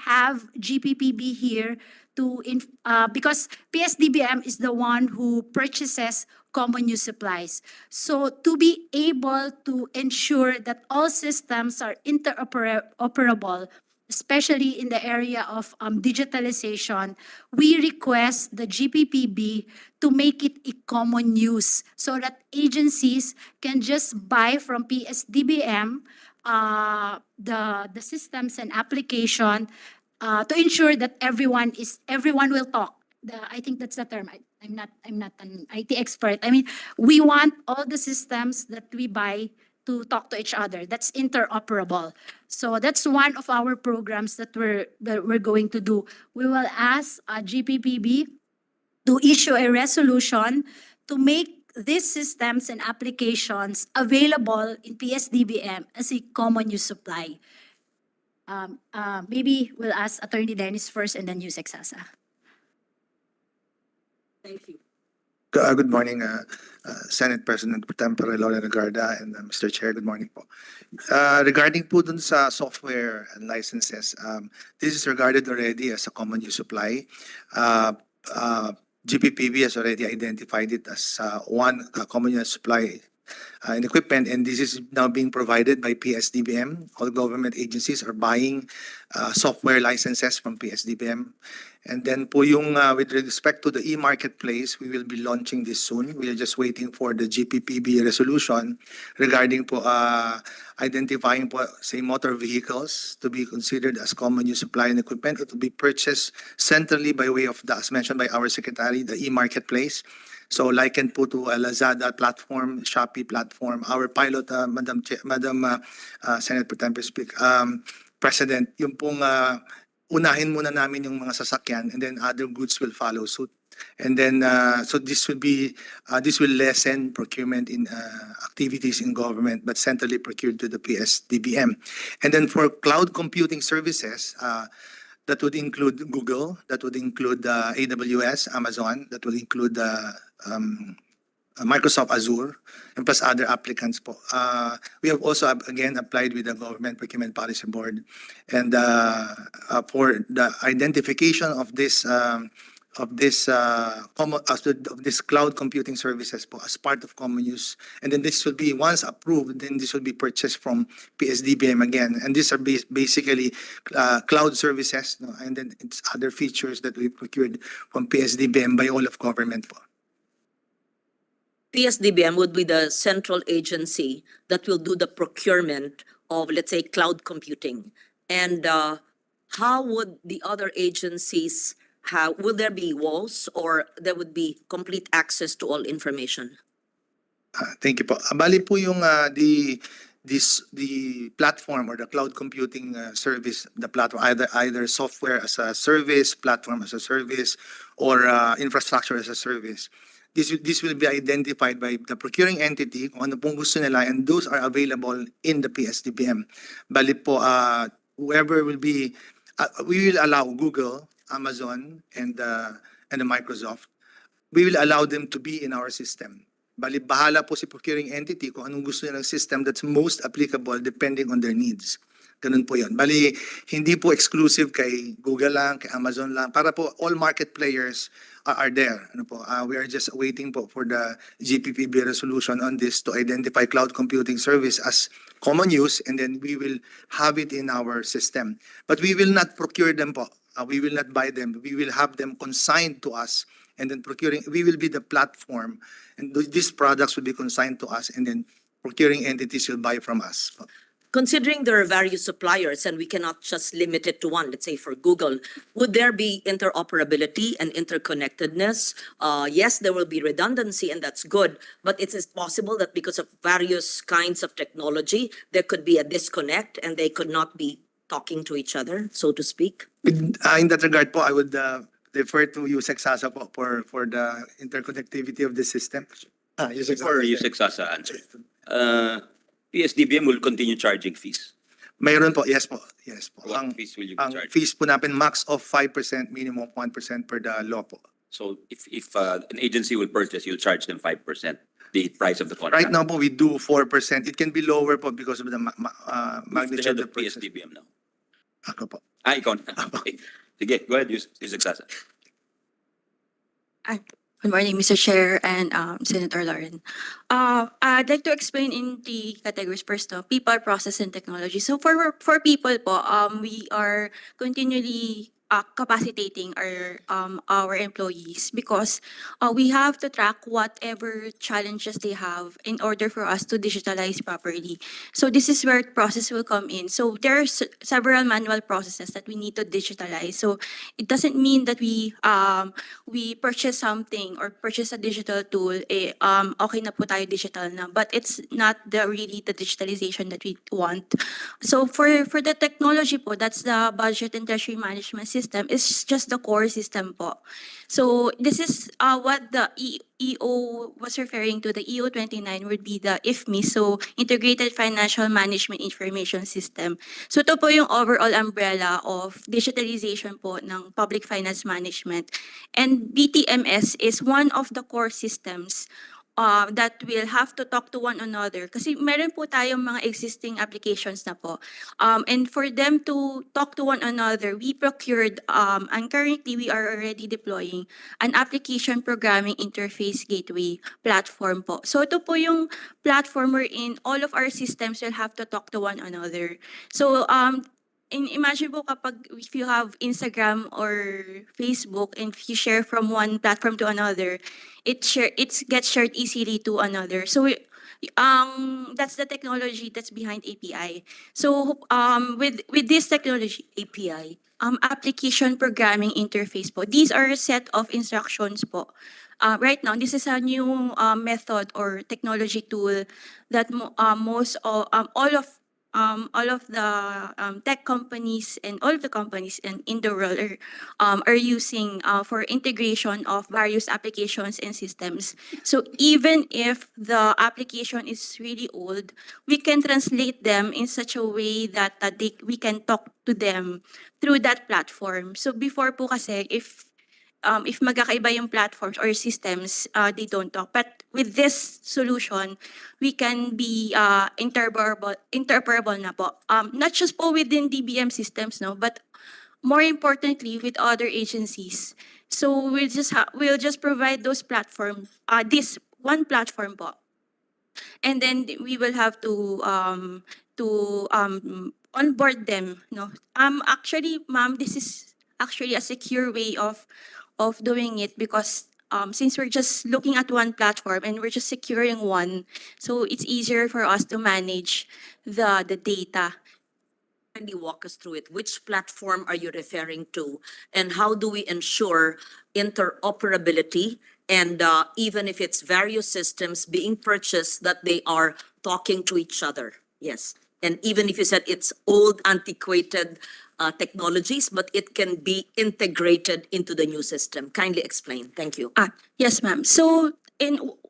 have GPPB here because PSDBM is the one who purchases common use supplies. So to be able to ensure that all systems are interoperable, especially in the area of digitalization, we request the GPPB to make it a common use so that agencies can just buy from PSDBM the systems and application to ensure that everyone will talk. I think that's the term. I'm not an IT expert. I mean, we want all the systems that we buy to talk to each other. That's interoperable. So that's one of our programs that we're going to do. We will ask GPPB to issue a resolution to make these systems and applications available in PSDBM as a common use supply? Maybe we'll ask Attorney Dennis first and then use Exasa. Thank you. Good morning, Senate President Pro Tempore Loren Regarda and Mr. Chair. Good morning po. Regarding po dun sa software and licenses, this is regarded already as a common use supply. GPPB has already identified it as one common use supply in equipment, and this is now being provided by PSDBM. All government agencies are buying software licenses from PSDBM. And then po yung with respect to the e-marketplace, we will be launching this soon. We are just waiting for the GPPB resolution regarding po identifying po say motor vehicles to be considered as common use supply and equipment or to be purchased centrally by way of the, as mentioned by our secretary, the e-marketplace. So likened po to a Lazada platform, Shopee platform, our pilot, Madam Senate Pro Tempore President, yung pong unahin muna namin yung mga sasakyan and then other goods will follow suit. And then, so this will be, this will lessen procurement in activities in government, but centrally procured to the PSDBM. And then for cloud computing services, that would include Google, that would include AWS, Amazon, that would include Microsoft Azure, and plus other applicants po. We have also again applied with the Government Procurement Policy Board, and for the identification of this cloud computing services po as part of common use, and then this will be once approved, then this will be purchased from PSDBM again, and these are basically cloud services, no? And then it's other features that we procured from PSDBM by all of government po. PSDBM would be the central agency that will do the procurement of, let's say, cloud computing. And how would the other agencies have, will there be walls or there would be complete access to all information? Thank you po. Bali po yung the platform or the cloud computing service, the platform, either software as a service, platform as a service, or infrastructure as a service. This will be identified by the procuring entity kung ano pong gusto nila, and those are available in the PSDBM. Bali po, whoever will be, we will allow Google, Amazon, and the Microsoft. We will allow them to be in our system. Bali, bahala po si procuring entity kung anong gusto nilang system that's most applicable depending on their needs. Ganun po yun. Bali, hindi po exclusive kay Google lang, kay Amazon lang. Para po all market players are there. Ano po, we are just waiting po for the GPPB resolution on this to identify cloud computing service as common use, and then we will have it in our system. But we will not procure them po. We will not buy them. We will have them consigned to us, and then procuring, we will be the platform, and these products will be consigned to us, and then procuring entities will buy from us. Considering there are various suppliers and we cannot just limit it to one, let's say for Google, would there be interoperability and interconnectedness? Yes, there will be redundancy and that's good, but it is possible that because of various kinds of technology, there could be a disconnect and they could not be talking to each other, so to speak? In that regard po, I would refer to USEXASA po for the interconnectivity of the system. Before USEXASA answer, PSDBM will continue charging fees. Mayroon po, yes po. Yes po. What fees will you be Ang charging? fees po natin max of 5%, minimum 1% per the law po. So if an agency will purchase, you'll charge them 5%, the price of the contract. Right now po, we do 4%. It can be lower po because of the Who's the magnitude head of of the purchase. PSDBM now? Ako po. Ikaw na. Okay. Sige, go ahead, USEXASA. Good morning, Mr. Chair and Senator Lauren. I'd like to explain in the categories first, no? People, process, and technology. So for people po, we are continually capacitating our employees because we have to track whatever challenges they have in order for us to digitalize properly. So this is where process will come in. So there are several manual processes that we need to digitalize. So it doesn't mean that we purchase something or purchase a digital tool, okay na po tayo digital na, but it's not really the digitalization that we want. So for the technology po, that's the budget and treasury management system is just the core system po. So this is what the EO was referring to. The EO 29 would be the IFMI, so Integrated Financial Management Information System. So ito po yung overall umbrella of digitalization po ng public finance management. And BTMS is one of the core systems that will have to talk to one another. Kasi meron po tayong mga existing applications na po. And for them to talk to one another, we procured, and currently we are already deploying an application programming interface gateway platform po. So ito po yung platform wherein all of our systems will have to talk to one another. So imagine po kapag if you have Instagram or Facebook and if you share from one platform to another, it gets shared easily to another. So that's the technology that's behind API. So with this technology, API. application programming interface po, these are a set of instructions po. Right now, this is a new method or technology tool that all of the tech companies and all of the companies in the world are using for integration of various applications and systems. So even if the application is really old, we can translate them in such a way that we can talk to them through that platform. So before po kasi, if magkakaiba yung platforms or systems, they don't talk. But with this solution, we can be interoperable na po. Not just po within DBM systems, no, but more importantly with other agencies. So we'll just provide those platforms, this one platform po. And then we will have to onboard them, no. Actually, ma'am, this is actually a secure way of doing it because since we're just looking at one platform and we're just securing one, so it's easier for us to manage the data. Kindly walk us through it. Which platform are you referring to? And how do we ensure interoperability? And even if it's various systems being purchased, that they are talking to each other. Yes. And even if you said it's old, antiquated technologies, but it can be integrated into the new system. Kindly explain. Thank you. Yes, ma'am. So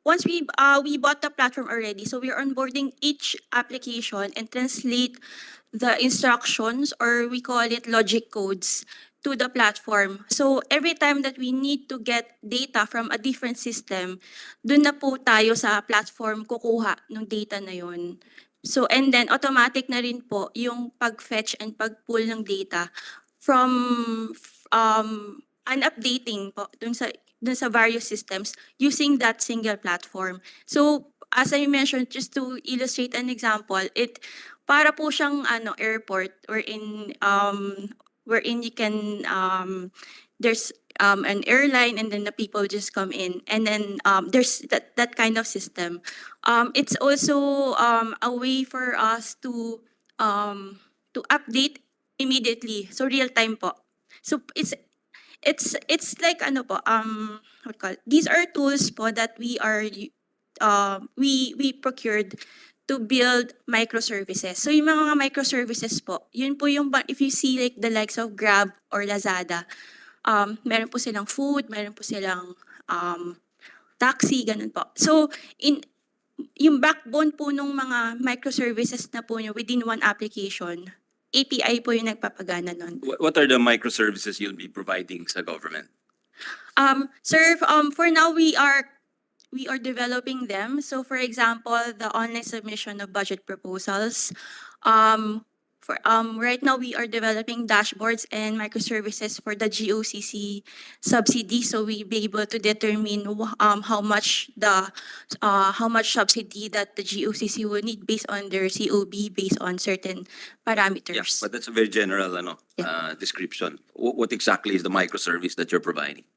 once we bought the platform already, so we're onboarding each application and translate the instructions, or we call it logic codes, to the platform. So every time that we need to get data from a different system, dun na po tayo sa platform kukuha ng data na yun. So and then automatic na rin po yung pag-fetch and pag-pull ng data from an updating po dun sa various systems using that single platform. So as I mentioned, just to illustrate an example, para po siyang airport wherein you can there's an airline and then the people just come in and then there's that kind of system. It's also a way for us to update immediately, so real time po. So it's like what do you call it? These are tools po that we procured to build microservices. So yung mga microservices po, yun po yung if you see like the likes of Grab or Lazada, meron po silang food, meron po silang taxi, ganun po. So yung backbone po ng mga microservices na po nyo within one application, API po yung nagpapagana nun. What are the microservices you'll be providing sa government? Sir, for now we are developing them. So for example, the online submission of budget proposals. Right now we are developing dashboards and microservices for the GOCC subsidy. So we be able to determine how much subsidy that the GOCC will need based on their COB based on certain parameters. Yeah, but that's a very general description. What exactly is the microservice that you're providing?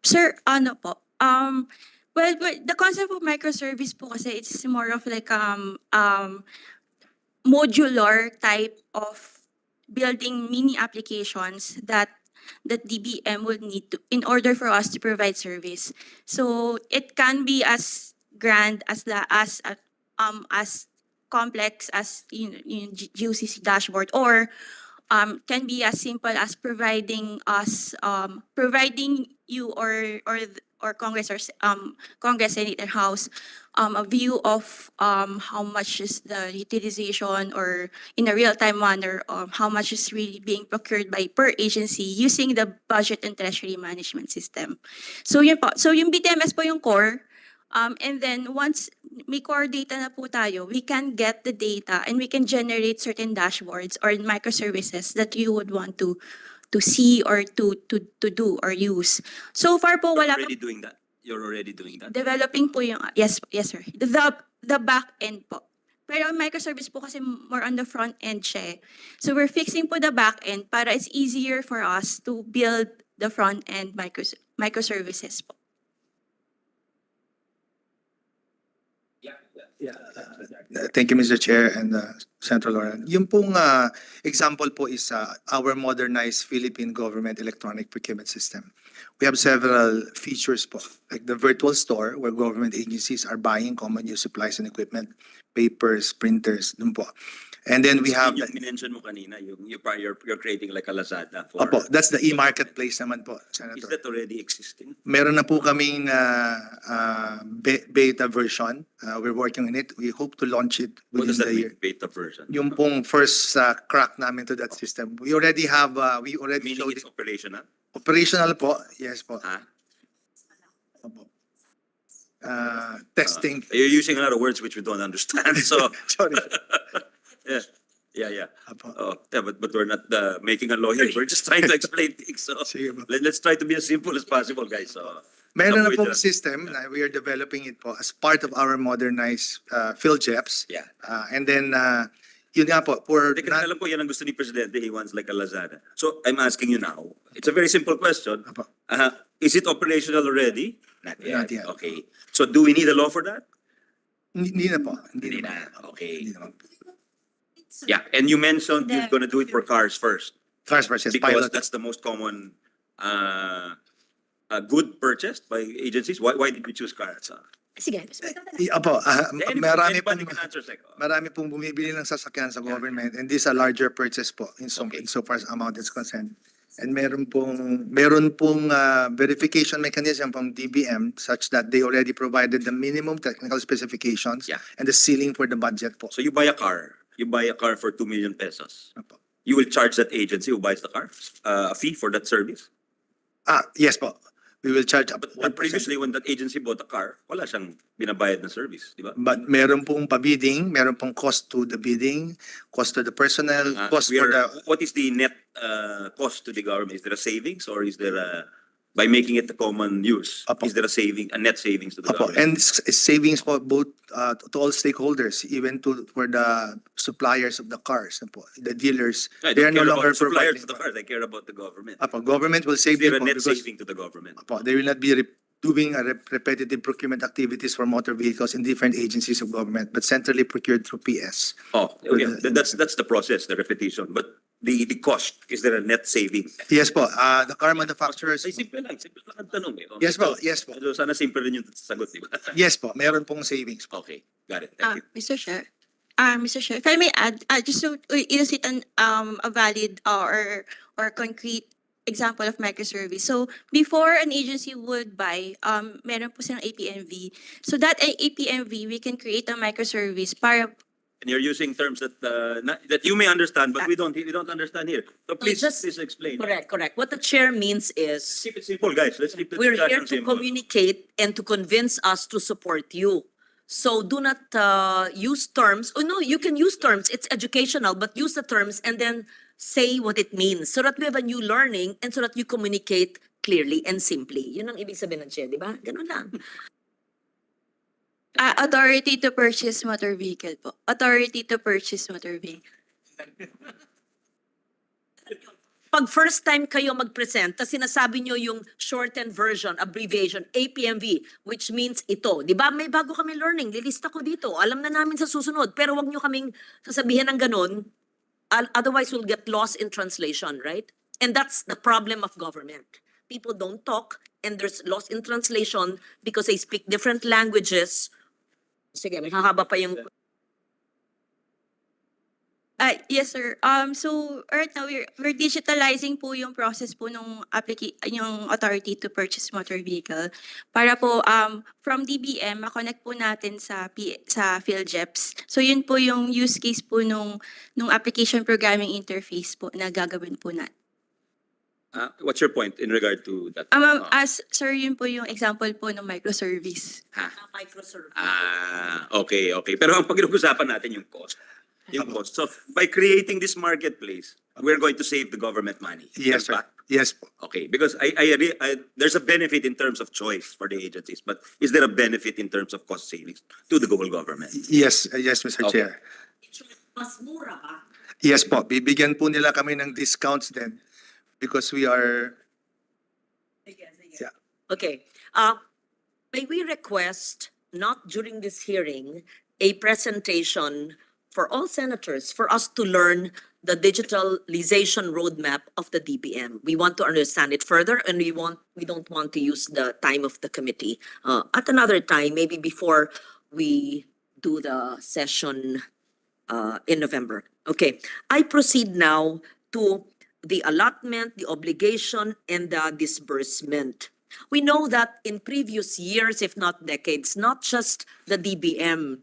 Sir, po? Well, the concept of microservice po kasi it's more of like modular type of building mini applications that DBM would need to in order for us to provide service. So it can be as grand as complex as GOCC dashboard, or can be as simple as providing us, providing you or Congress or Congress, Senate, and House a view of how much is the utilization, or in a real-time manner of how much is really being procured by per agency using the budget and treasury management system. So yun po. So yung BTMS po yung core. And then once may core data na po tayo, we can get the data and we can generate certain dashboards or microservices that you would want to see or to do or use. So far po You're wala already doing that. You're already doing that. developing po yung yes sir. The back end po. Pero ang microservice po kasi more on the front end siya. So we're fixing po the back end para it's easier for us to build the front end microservices po. Thank you, Mr. Chair and Senator Lauren. Yung pong example po is our modernized Philippine Government Electronic Procurement System. We have several features po, like the virtual store where government agencies are buying common use supplies and equipment, papers, printers, dun po. And then we have, Yung minention mo kanina, you're creating like a Lazada for... opo, that's the e-marketplace naman po, Is Senator. that already existing? Meron na po kaming beta version. We're working on it. We hope to launch it What within does that the mean, year. beta version? Yung pong first crack namin to that system. We already have, we already Meaning showed it's it. operational? Operational po. Yes po. Huh? Opo. Testing. You're using a lot of words which we don't understand, so... Sorry. Yeah. Opo. Oh, yeah, but we're not making a lawyer. We're just trying to explain things. So Sige po. let's try to be as simple as possible, guys. So Meron na avoid pong the- system na we are developing it po as part of our modernized PhilJeps. Yeah. And then, yun nga po, for Teka, alam ko yan ang gusto ni Presidente. He wants like a Lazada. So I'm asking you now. It's a very simple question. Apo. Is it operational already? Not Not yet. Okay. So do we need a law for that? Hindi na po. Hindi naman. na. Okay. Hindi naman. Yeah, and you mentioned you're gonna do it for cars first. Cars versus Because pilot. that's the most common good purchased by agencies. Why did we choose cars? Sige. Opo, marami Anybody pong, can answer, Sec. marami pong bumibili ng sasakyan sa government, and this is a larger purchase po in so far as amount is concerned. And meron pong verification mechanism from DBM such that they already provided the minimum technical specifications Yeah. and the ceiling for the budget po. So you buy a car. You buy a car for 2 million pesos. Opo. You will charge that agency who buys the car a fee for that service. Yes po. We will charge up. But previously, when that agency bought a car, wala siyang binabayad na service, di ba? But meron pong pabidding, meron pong cost to the bidding, cost to the personnel, cost We for are- the, What is the net cost to the government? Is there a savings or is there by making it a common use, Apo. is there a net savings to the Opo, government? and it's savings for both to all stakeholders, even for the suppliers of the cars, po, the dealers. I They are don't no care about longer the suppliers providing. of the cars. I care about the government. Opo, government will Is save there a them po net because saving to the government? opo, they will not be doing repetitive procurement activities for motor vehicles in different agencies of government, but centrally procured through PS. Oh, okay. That's the process, the repetition. But the cost, is there a net saving? Yes po, the car manufacturers, Ay, simple lang ang tanong eh. Oh, yes po, so- yes po, so sana simple rin yung sagot, di ba? yes po, meron pong savings po. Okay, got it. Thank you. Mr. Chair, if I may add, just to illustrate a valid or concrete example of microservice. So before an agency would buy, meron po silang APMV. So that APMV, we can create a microservice para And you're using terms that that you may understand, but we don't understand here. So please explain. Correct. What the chair means is, Keep it simple, guys. Let's keep the we're here discussion to simple. communicate and to convince us to support you. So do not use terms. Oh no, you can use terms. It's educational, but use the terms and then say what it means so that we have a new learning and so that you communicate clearly and simply. Yun ang ibig sabihin ng chair, di ba? Ganun lang. authority to purchase motor vehicle po. Authority to purchase motor vehicle. Pag first time kayo mag-present, tas sinasabi nyo yung shortened version, abbreviation, APMV, which means ito. Di ba? May bago kami learning. Lilista ko dito. Alam na namin sa susunod. Pero wag nyo kaming sasabihin ng ganun. Otherwise, we'll get lost in translation, right? And that's the problem of government. People don't talk and there's lost in translation because they speak different languages. Sige, may hahaba pa yung... Yes, sir. So right now we're digitalizing po yung process po nung yung authority to purchase motor vehicle para po from DBM ma-connect po natin sa PhilJeps. So yun po yung use case po nung application programming interface po na gagawin po natin. What's your point in regard to that? As sir, yun po yung example po ng microservice. Microservice. Okay. Pero ang pag-uusapan natin yung cost. Yung cost. So, by creating this marketplace, we're going to save the government money. Yes, sir. Diba? Yes po. Okay, because there's a benefit in terms of choice for the agencies, but is there a benefit in terms of cost savings to the whole government? Yes, Mr. Okay. Chair. Mas mura ba? Yes po, bibigyan po nila kami ng discounts din because we are, yeah. Okay. May we request, not during this hearing, a presentation for all senators for us to learn the digitalization roadmap of the DBM. We want to understand it further, and we don't want to use the time of the committee. At another time, maybe before we do the session in November. Okay, I proceed now to the allotment, the obligation, and the disbursement. We know that in previous years, if not decades, not just the DBM,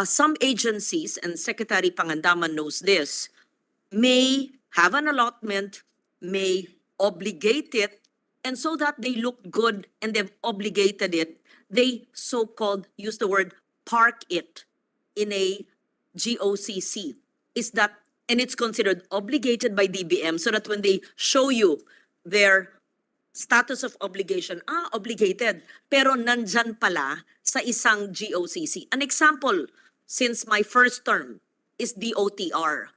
some agencies, and Secretary Pangandaman knows this, may have an allotment, may obligate it, and so that they look good and they've obligated it, they so-called, use the word, park it in a GOCC. Is that, and it's considered obligated by DBM so that when they show you their status of obligation, obligated, pero nandyan pala sa isang GOCC. An example, since my first term is DOTR,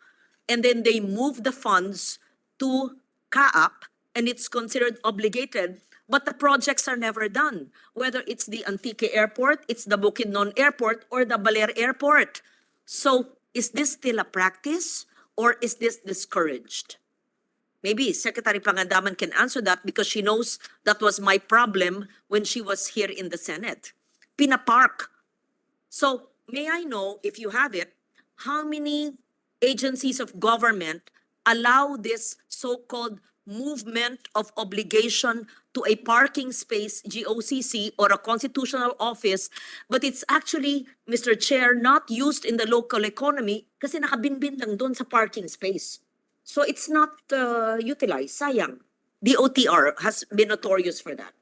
and then they move the funds to CAAP, and it's considered obligated, but the projects are never done. Whether it's the Antique Airport, it's the Bukidnon Airport, or the Baler Airport. So, is this still a practice, or is this discouraged? Maybe Secretary Pangandaman can answer that because she knows that was my problem when she was here in the Senate. Pinapark. So, may I know, if you have it, how many agencies of government allow this so-called movement of obligation to a parking space, GOCC, or a constitutional office, but it's actually, Mr. Chair, not used in the local economy kasi nakabinbin lang doon sa parking space. So it's not utilized. Sayang. The OTR has been notorious for that.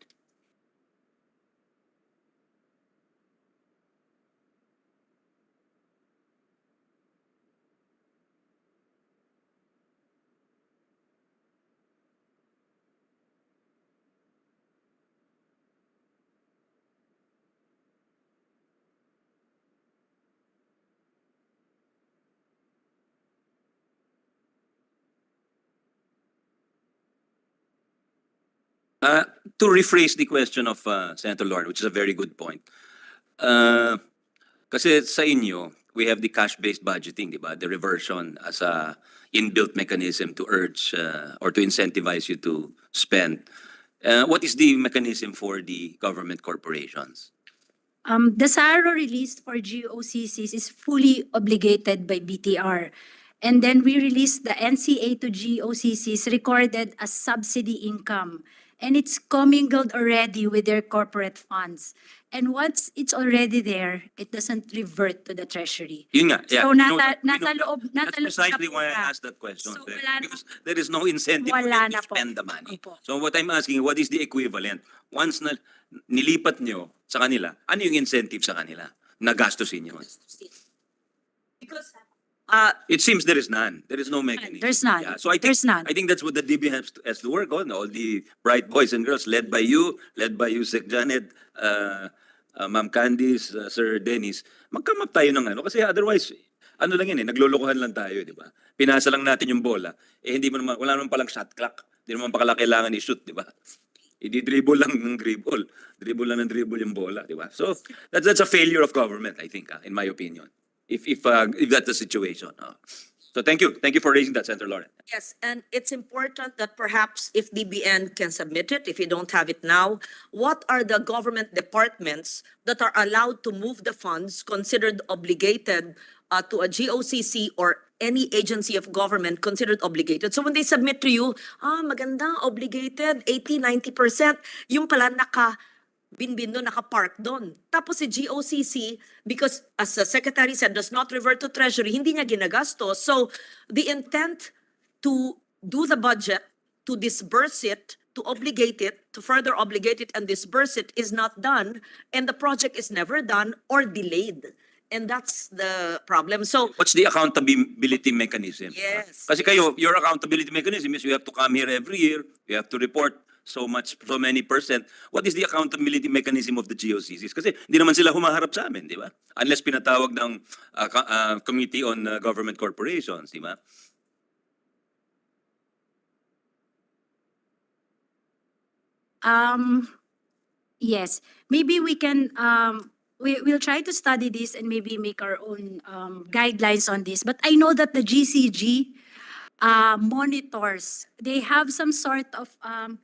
To rephrase the question of Senator Lauren, which is a very good point. Kasi sa inyo, we have the cash-based budgeting, di ba? The reversion as a inbuilt mechanism to urge or to incentivize you to spend. What is the mechanism for the government corporations? The SARO released for GOCCs is fully obligated by BTR. And then we released the NCA to GOCCs recorded as subsidy income. And it's commingled already with their corporate funds. And once it's already there, it doesn't revert to the treasury. Yun nga, yeah. So No, nasa loob That's precisely why I asked that question. So, wala na- Because there is no incentive for Wala them na to po. spend the money. Opo. So what I'm asking, what is the equivalent? Once na nilipat nyo sa kanila, ano yung incentive sa kanila na gastusin nyo? Because It seems there is none. There is no mechanism. There's none. Yeah, so I think, There's none. I think that's what the DB has to work on. All the bright boys and girls led by you, Sec. Janet, Ma'am Candice, Sir Dennis. Mag-come up tayo ng ano. Kasi otherwise, ano lang yan naglolokohan lang tayo, di ba? Pinasa lang natin yung bola. Hindi mo naman, wala naman palang shot clock. Hindi naman pala kailangan i-shoot, di ba? I-dribble lang ng dribble. Dribble lang ng dribble yung bola, di ba? So, that's a failure of government, I think, in my opinion. If that's the situation. So thank you for raising that, Senator Lauren. yes, and it's important that perhaps if DBN can submit it, if you don't have it now, what are the government departments that are allowed to move the funds considered obligated to a GOCC or any agency of government considered obligated. So when they submit to you, maganda, obligated, 80-90%, yung pala binbin doon, nakapark doon. Tapos si GOCC, because as the Secretary said, does not revert to Treasury, hindi niya ginagastos. So the intent to do the budget, to disburse it, to obligate it, to further obligate it and disburse it is not done, and the project is never done or delayed. And that's the problem. So, What's the accountability mechanism? yes. Kasi kayo, your accountability mechanism is you have to come here every year, you have to report so many percent. What is the accountability mechanism of the GOCCs? Kasi hindi naman sila humaharap sa amin, di ba? Unless pinatawag ng Committee on Government Corporations, di ba? Yes, maybe we can, we'll try to study this and maybe make our own guidelines on this. But I know that the GCG monitors, they have some sort of,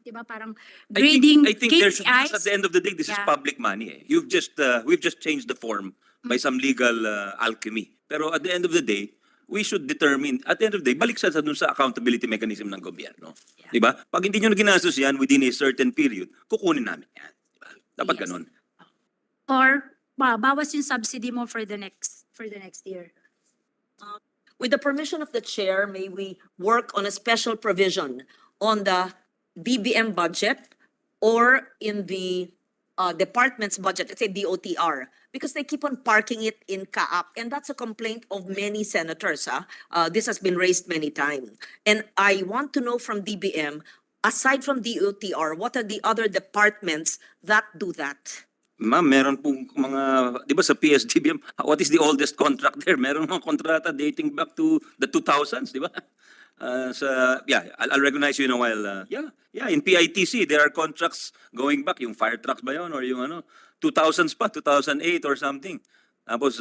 di ba, parang grading I think there should, KPIs. at the end of the day, this is Yeah. public money. Eh. We've just changed the form by some legal alchemy. Pero at the end of the day, we should determine, at the end of the day, balik sa dun sa accountability mechanism ng gobyerno. Yeah. Di ba? Pag hindi nyo na ginastos yan within a certain period, kukunin namin yan. Diba? Dapat Yes. ganun. Or bawas yung subsidy mo for the next year. With the permission of the chair, may we work on a special provision on the DBM budget or in the department's budget, let's say DOTR, because they keep on parking it in CAAP, and that's a complaint of many senators. This has been raised many times. And I want to know from DBM, aside from DOTR, what are the other departments that do that? Ma'am, meron pong mga, di ba sa PSDBM, what is the oldest contract there? Meron mga kontrata dating back to the 2000s, di ba? I'll recognize you in a while. In PITC, there are contracts going back, yung fire trucks ba yun? Or yung 2000s pa, 2008 or something. Tapos,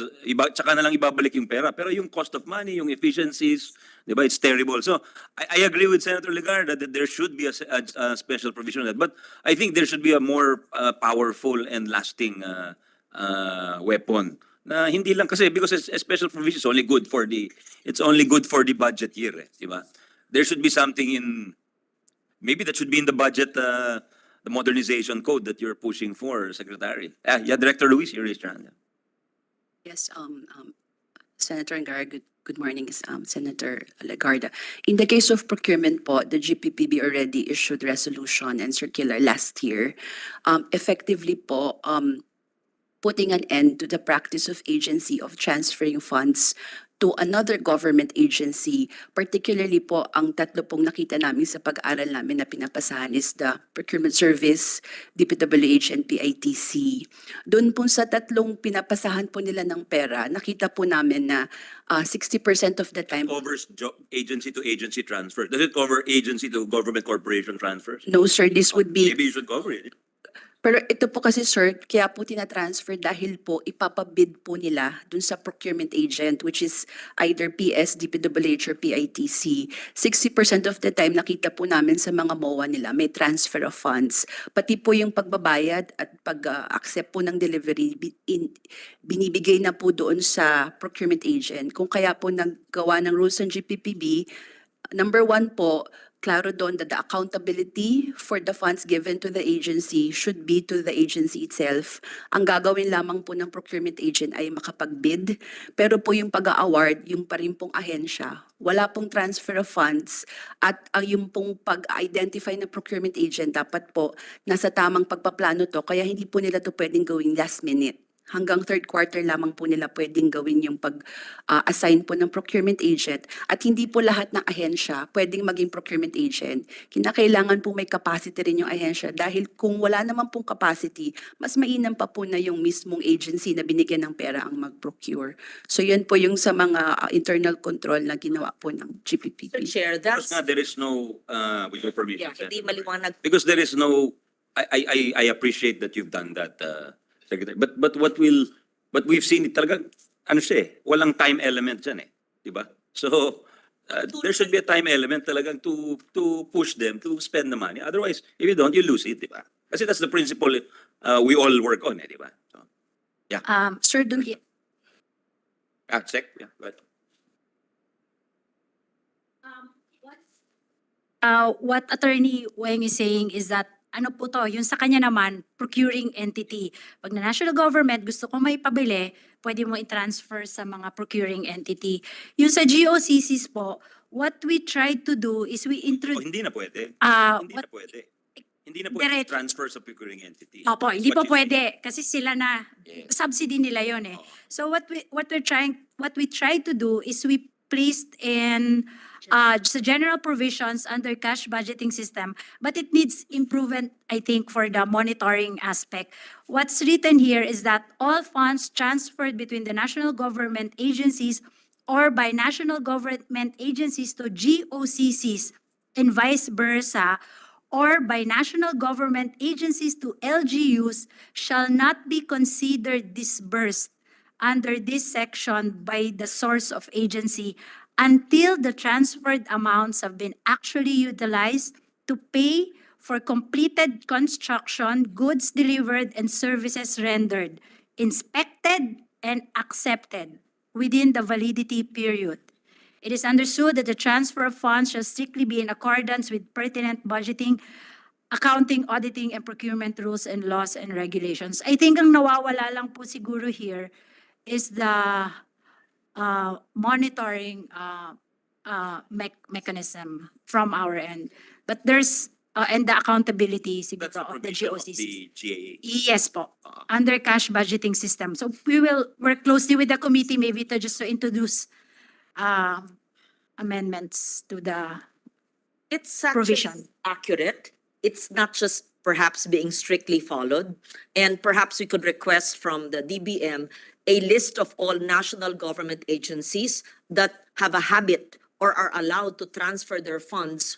tsaka na lang ibabalik yung pera. Pero yung cost of money, yung efficiencies, di ba, it's terrible. So, I agree with Senator Legarda that there should be a special provision on that. But I think there should be a more powerful and lasting weapon. Na hindi lang kasi, because a special provision is only good for the budget year, di ba? There should be something maybe that should be in the budget, the modernization code that you're pushing for, Secretary. Director Luis, you raised your hand. Yes, Senator Angara, good morning, Senator Legarda. In the case of procurement po, the GPPB already issued resolution and circular last year. Effectively po, putting an end to the practice of agency of transferring funds to another government agency, particularly po ang tatlo pong nakita namin sa pag-aral namin na pinapasahan is the Procurement Service, DPWH, and PITC. Doon po sa tatlong pinapasahan po nila ng pera, nakita po namin na 60% of the time... Covers agency to agency transfer. Does it cover agency to government corporation transfers? No, sir, this would be... Maybe you should cover it. Pero ito po kasi, sir, kaya po tinatransfer dahil po ipapabid po nila dun sa procurement agent, which is either PS, DPWH, or PITC. 60% of the time, nakita po namin sa mga MOA nila, may transfer of funds. Pati po yung pagbabayad at pag-accept po ng delivery, binibigay na po doon sa procurement agent. Kung kaya po naggawa ng rules ng GPPB, number one po, klaro doon that the accountability for the funds given to the agency should be to the agency itself. Ang gagawin lamang po ng procurement agent ay makapag-bid, pero po yung pag-award, yung pa rin pong ahensya, wala pong transfer of funds, at yung pong pag-identify ng procurement agent dapat po nasa tamang pagpaplano to, kaya hindi po nila to pwedeng gawing last minute. Hanggang third quarter lamang po nila pwedeng gawin yung pag-assign po ng procurement agent. At hindi po lahat ng ahensya pwedeng maging procurement agent. Kinakailangan po may capacity rin yung ahensya dahil kung wala naman pong capacity, mas mainam pa po na yung mismong agency na binigyan ng pera ang mag-procure. So yun po yung sa mga internal control na ginawa po ng GPPB. Mr. Chair, that's... Because there is no, with your permission, hindi maliwanag. because there is no, I appreciate that you've done that, Secretary. But what we've seen talaga, walang time element dyan di ba? So there should be a time element talagang to push them to spend the money. Otherwise, if you don't, you lose it, di ba? Kasi that's the principle we all work on, di ba? So, Sir, dun, Sec, yeah, go ahead. what Attorney Weng is saying is that ano po to, yung sa kanya naman, procuring entity. Pag na national government gusto ko may pabili, pwede mo i-transfer sa mga procuring entity. Yung sa GOCCs po, what we tried to do is we O, introduce, hindi na pwede. Hindi na what, pwede. Hindi na pwede Direct- transfer sa procuring entity. opo, That's hindi what po you say. pwede kasi sila na Yes. subsidy nila yon eh. Oo. So what we tried to do is we placed in the general provisions under cash budgeting system, but it needs improvement, I think, for the monitoring aspect. What's written here is that all funds transferred between the national government agencies or by national government agencies to GOCCs and vice versa, or by national government agencies to LGUs shall not be considered disbursed under this section by the source of agency until the transferred amounts have been actually utilized to pay for completed construction, goods delivered, and services rendered, inspected, and accepted within the validity period. It is understood that the transfer of funds shall strictly be in accordance with pertinent budgeting, accounting, auditing, and procurement rules and laws and regulations. I think ang nawawala lang po siguro here is the monitoring mechanism from our end. But there's, and the accountability That's the siguro of the provision of GOCC. the GAA. Yes po, under cash budgeting system. So we will work closely with the committee maybe to just to introduce amendments to the It's actually provision. accurate. It's not just perhaps being strictly followed. And perhaps we could request from the DBM a list of all national government agencies that have a habit or are allowed to transfer their funds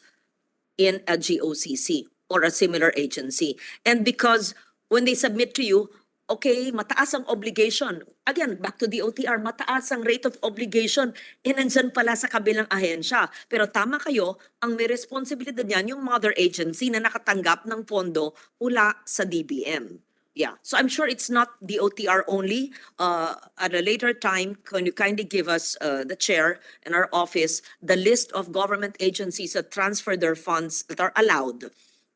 in a GOCC or a similar agency. And because when they submit to you, okay, mataas ang obligation. Again, back to the OTR, mataas ang rate of obligation. Nandyan pala sa kabilang ahensya. Pero tama kayo, ang may responsibilidad niyan yung mother agency na nakatanggap ng pondo mula sa DBM. Yeah, so I'm sure it's not the OTR only. At a later time, can you kindly give us, the chair and our office, the list of government agencies that transfer their funds that are allowed?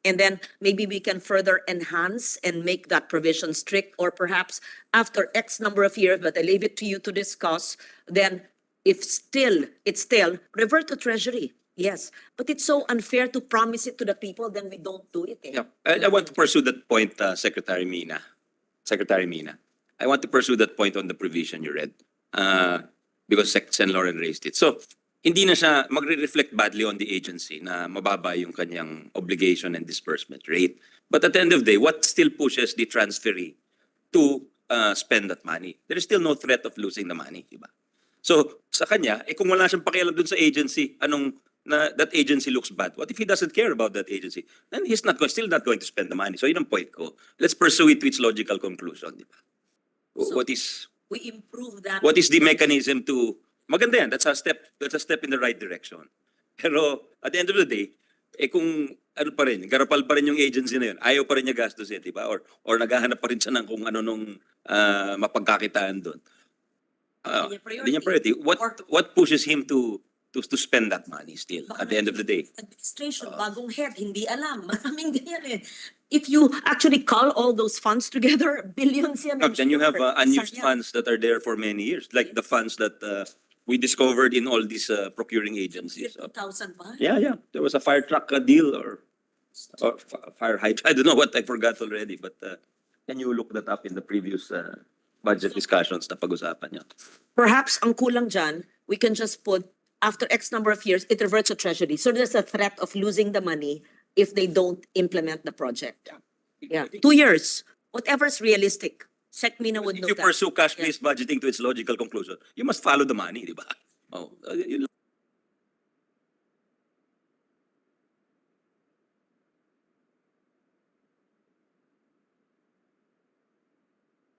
And then maybe we can further enhance and make that provision strict, or perhaps after X number of years, but I leave it to you to discuss, then if it's still, revert to Treasury. Yes, but it's so unfair to promise it to the people, then we don't do it. Eh? Yeah, I want to pursue that point, Secretary Mina. Secretary Mina, I want to pursue that point on the provision you read, because Sen. Lauren raised it. So, hindi na siya magre-reflect badly on the agency na mababa yung kanyang obligation and disbursement rate. But at the end of the day, what still pushes the transferee to spend that money? There is still no threat of losing the money, di ba? So, sa kanya, kung wala siyang pakialam dun sa agency, that agency looks bad. What if he doesn't care about that agency? Then he's still not going to spend the money. So yun ang point ko. Let's pursue it to its logical conclusion, di ba? So, What is we improve that. the mechanism to maganda yan, that's a step in the right direction. Pero at the end of the day, kung ano pa rin, garapal pa rin yung agency na yun, ayaw pa rin niya gastusin, di ba? Or naghahanap pa rin siya ng kung ano nung mapagkakitaan doon. Hindi niya priority. What pushes him to spend that money still at the end of the day? Administration, bagong head, hindi alam. Maraming ganyan eh. If you actually call all those funds together, billions yan. I'm Then you have sure. unused Sayang. funds that are there for many years, like the funds that we discovered in all these procuring agencies. 2,000 ba? Yeah. There was a fire truck deal or fire hydrant. I don't know what I forgot already, but can you look that up in the previous budget discussions na pag-usapan niyo? Perhaps ang kulang dyan, we can just put, after X number of years, it reverts to Treasury. So there's a threat of losing the money if they don't implement the project. Yeah, 2 years, whatever's realistic. SecMina would If know you that. pursue cash-based budgeting to its logical conclusion, you must follow the money, di ba? Oh, yun lang.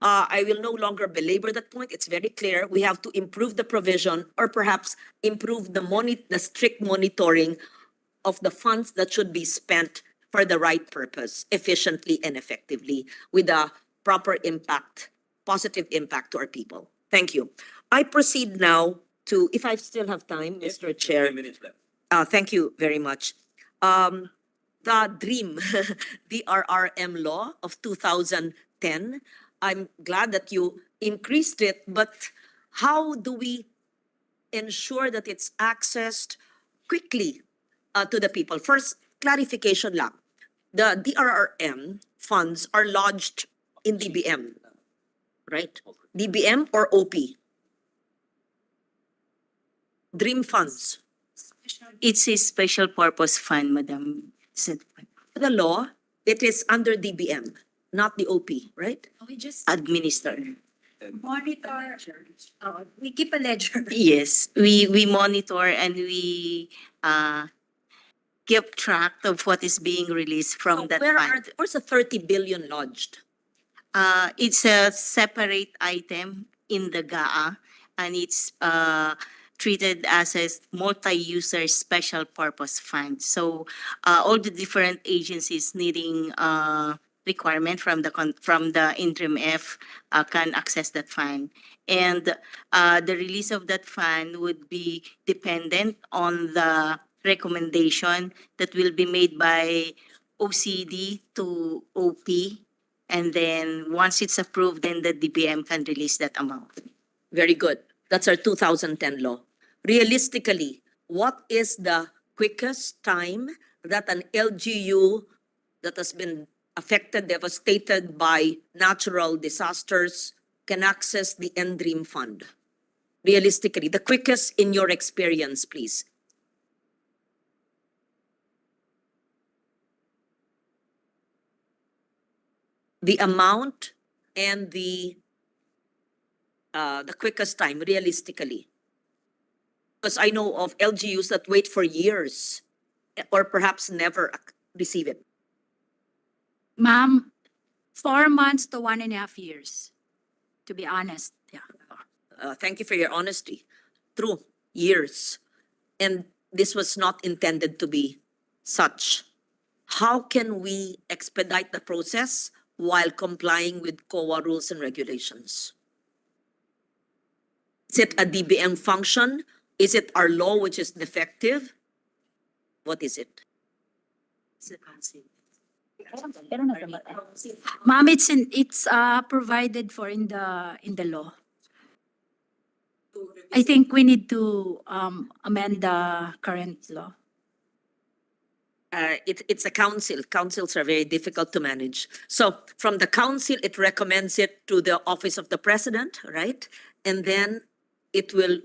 I will no longer belabor that point. It's very clear. We have to improve the provision or perhaps improve the strict monitoring of the funds that should be spent for the right purpose, efficiently and effectively, with a proper impact, positive impact to our people. Thank you. I proceed now to, if I still have time, Mr. Chair. 3 minutes left. Thank you very much. the DREAM, DRRM law of 2010. I'm glad that you increased it, but how do we ensure that it's accessed quickly to the people? First, clarification lang. The DRRM funds are lodged in DBM, right? DBM or OP? Dream funds. It's a special purpose fund, Madam Senator. The law, it is under DBM, not the OP, right? We just Administer. monitor, we keep a ledger. Yes, we monitor and we keep track of what is being released from So that where's fund. the 30 billion lodged? It's a separate item in the GAA, and it's treated as a multi-user special purpose fund. So all the different agencies needing requirement from the interim F can access that fund. And the release of that fund would be dependent on the recommendation that will be made by OCD to OP. And then once it's approved, then the DBM can release that amount. Very good. That's our 2010 law. Realistically, what is the quickest time that an LGU that has been affected, devastated by natural disasters can access the NDREAM fund? Realistically, the quickest in your experience, please. The amount and the quickest time, realistically. Because I know of LGUs that wait for years or perhaps never receive it. Ma'am, 4 months to 1.5 years, to be honest. Yeah. Thank you for your honesty. True, years. And this was not intended to be such. How can we expedite the process while complying with COA rules and regulations? Is it a DBM function? Is it our law which is defective? What is it? Ma'am, it's provided for in the law. I think we need to amend the current law. It's a council. Councils are very difficult to manage. So from the council, it recommends it to the office of the president, right? And then it will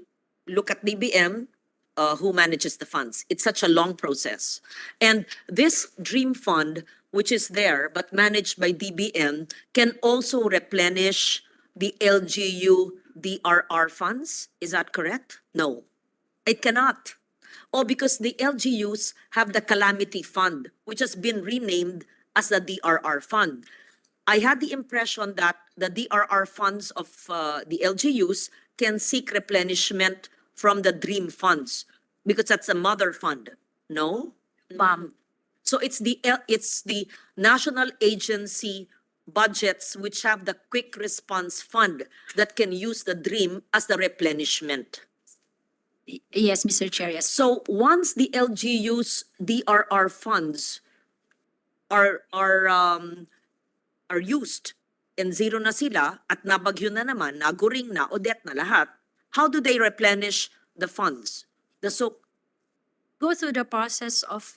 look at DBM, who manages the funds. It's such a long process. And this DREAM fund, which is there but managed by DBM, can also replenish the LGU DRR funds. Is that correct? No, it cannot. Oh, because the LGUs have the calamity fund, which has been renamed as the DRR fund. I had the impression that the DRR funds of the LGUs can seek replenishment from the DREAM funds because that's a mother fund. No, ma'am. So it's the national agency budgets which have the quick response fund that can use the DREAM as the replenishment. Yes, Mr. Chair, yes. So once the LGU's DRR funds are used and zero na sila at nabagyo na naman, naguring na, odet na lahat, how do they replenish the funds? Go through the process of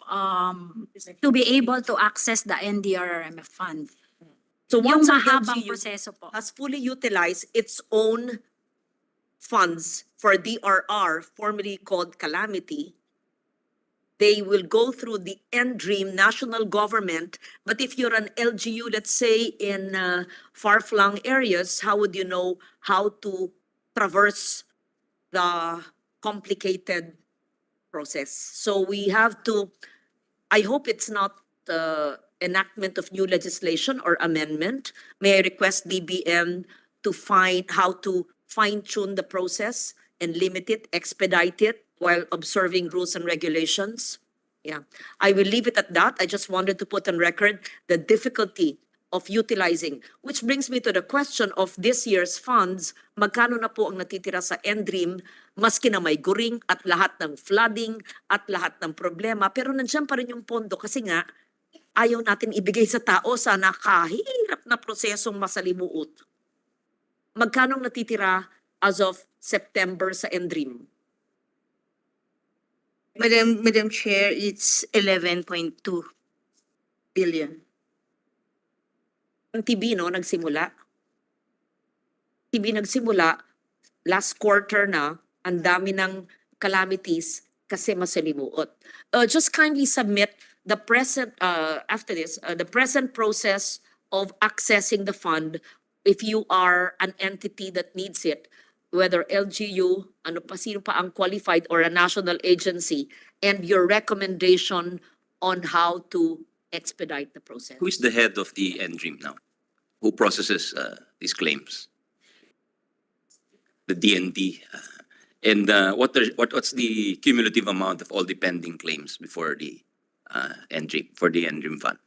to be able to access the NDRRMF fund. So Yung once an mahabang LGU proseso po. has fully utilized its own funds for DRR, formerly called Calamity, they will go through the NDREAM national government. But if you're an LGU, let's say in far-flung areas, how would you know how to traverse the complicated process? So we have to, I hope it's not enactment of new legislation or amendment. May I request DBM to find how to fine-tune the process and limit it, expedite it while observing rules and regulations? Yeah, I will leave it at that. I just wanted to put on record the difficulty of utilizing. Which brings me to the question of this year's funds, magkano na po ang natitira sa NDREAM, maski na may guring at lahat ng flooding at lahat ng problema. Pero nandiyan pa rin yung pondo kasi nga, ayaw natin ibigay sa tao sa nakahirap na prosesong masalimuot. Magkano ang natitira as of September sa NDREAM? Madam Chair, it's 11.2 billion. Ang TB, no, nagsimula. TB nagsimula, last quarter na, ang dami ng calamities kasi masalimuot. Just kindly submit the present, after this, the present process of accessing the fund if you are an entity that needs it, whether LGU, ano pa, sino pa ang qualified or a national agency, and your recommendation on how to expedite the process. Who is the head of the NDREAM now? Who processes these claims? The DND. And what's the cumulative amount of all the pending claims before the NDREAM, for the NDREAM fund?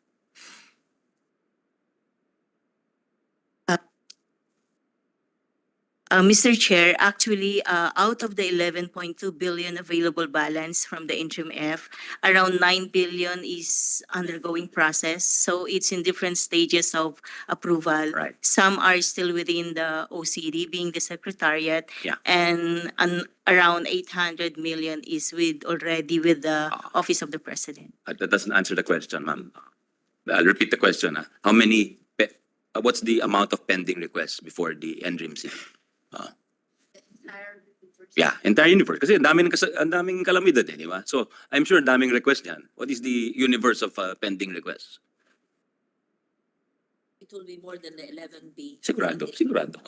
Mr. Chair, actually, out of the 11.2 billion available balance from the interim F, around 9 billion is undergoing process. So it's in different stages of approval. Right. Some are still within the OCD, being the secretariat. Yeah. And around 800 million is already with the Office of the President. That doesn't answer the question, ma'am. I'll repeat the question. How many, what's the amount of pending requests before the NDREAM? Yeah, entire universe. Kasi ang daming kalamidad di ba? So, I'm sure daming request yan. What is the universe of pending requests? It will be more than the 11B. Sigurado, sigurado.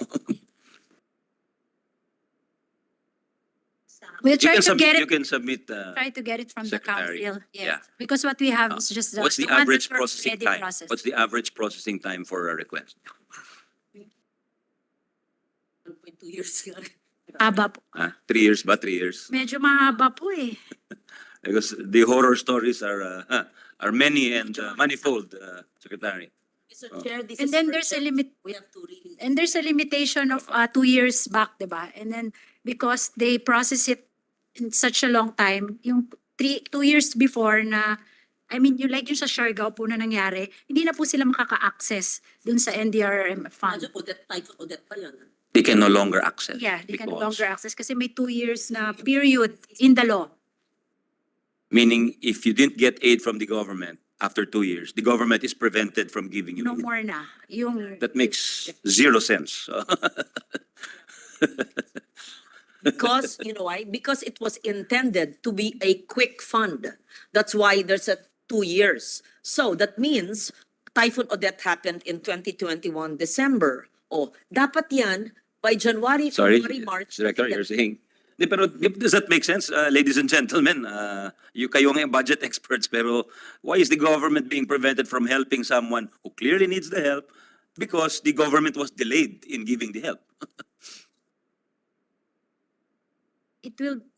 We'll try to get You it, can submit, try to get it from the Secretary. council. Yeah. Yes, because what we have is just what's the ones that average were processing already time? processed. What's the average processing time for a request? 1.2 years. Haba po. 3 years ba? 3 years? Medyo mahaba po eh. Because the horror stories are many and manifold, Secretary. Mr. Chair, this And is then there's a urgent. limit, We have to really. and there's a limitation of 2 years back, diba? And then because they process it in such a long time, yung 2 years before na, I mean, yung like yung sa Siargao po na nangyari, hindi na po sila makaka-access dun sa NDRM fund. Medyo Odette pa yun. They can no longer access. Yeah, they can no because- longer access kasi may 2 years na period in the law. Meaning, if you didn't get aid from the government after 2 years, the government is prevented from giving you No aid. more na. Yung, That makes zero sense. Because, you know why? Because it was intended to be a quick fund. That's why there's a 2 years. So that means Typhoon Odette happened in 2021 December. Oh, dapat yan by January, Sorry, February, March. Director, you're saying. Di, pero does that make sense, ladies and gentlemen? Kayo nga yung budget experts, pero why is the government being prevented from helping someone who clearly needs the help because the government was delayed in giving the help?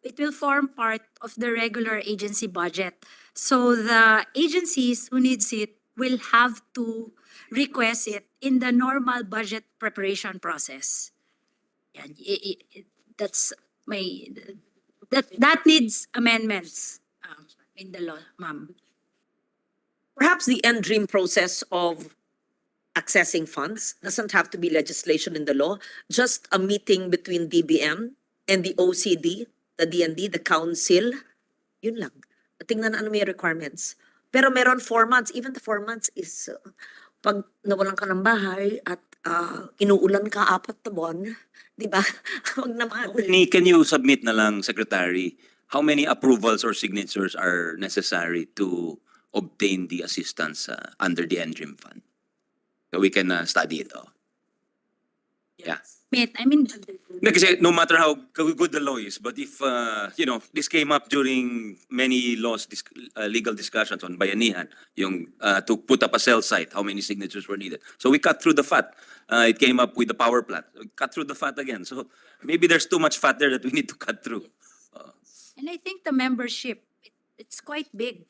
it will form part of the regular agency budget. So the agencies who needs it will have to request it in the normal budget preparation process. Yan, that's my, that needs amendments in the law, ma'am. Perhaps the end dream process of accessing funds doesn't have to be legislation in the law, just a meeting between DBM and the OCD, the DND, the council, yun lang. Tingnan na ano may requirements. Pero meron 4 months, even the 4 months is pag nawalan ka ng bahay at inuulan ka 4 na buwan, di ba? Huwag naman. Can you submit na lang, Secretary, how many approvals or signatures are necessary to obtain the assistance under the NDREAM fund? So we can study it. Yeah. I mean, Kasi no matter how good the law is, but if, this came up during many legal discussions on bayanihan, yung to put up a cell site, how many signatures were needed. So we cut through the fat. It came up with the power plant. We cut through the fat again. So maybe there's too much fat there that we need to cut through. and I think the membership, it's quite big.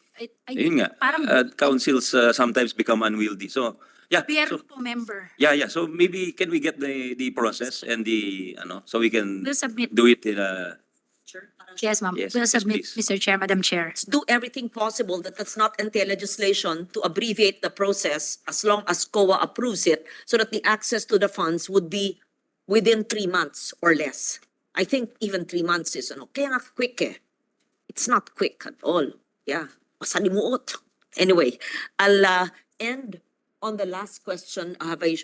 Yun nga, Parang councils sometimes become unwieldy. So Yeah, Meron so, po member. yeah. So maybe can we get the process and so we can We'll submit. do it in a, Yes, ma'am. Yes, We'll yes, submit, please. Mr. Chair, Madam Chair. Do everything possible that does not entail legislation to abbreviate the process as long as COA approves it so that the access to the funds would be within 3 months or less. I think even 3 months is kaya nga quick eh. It's not quick at all. Yeah. Masalimuot. Anyway, I'll end on the last question. Have I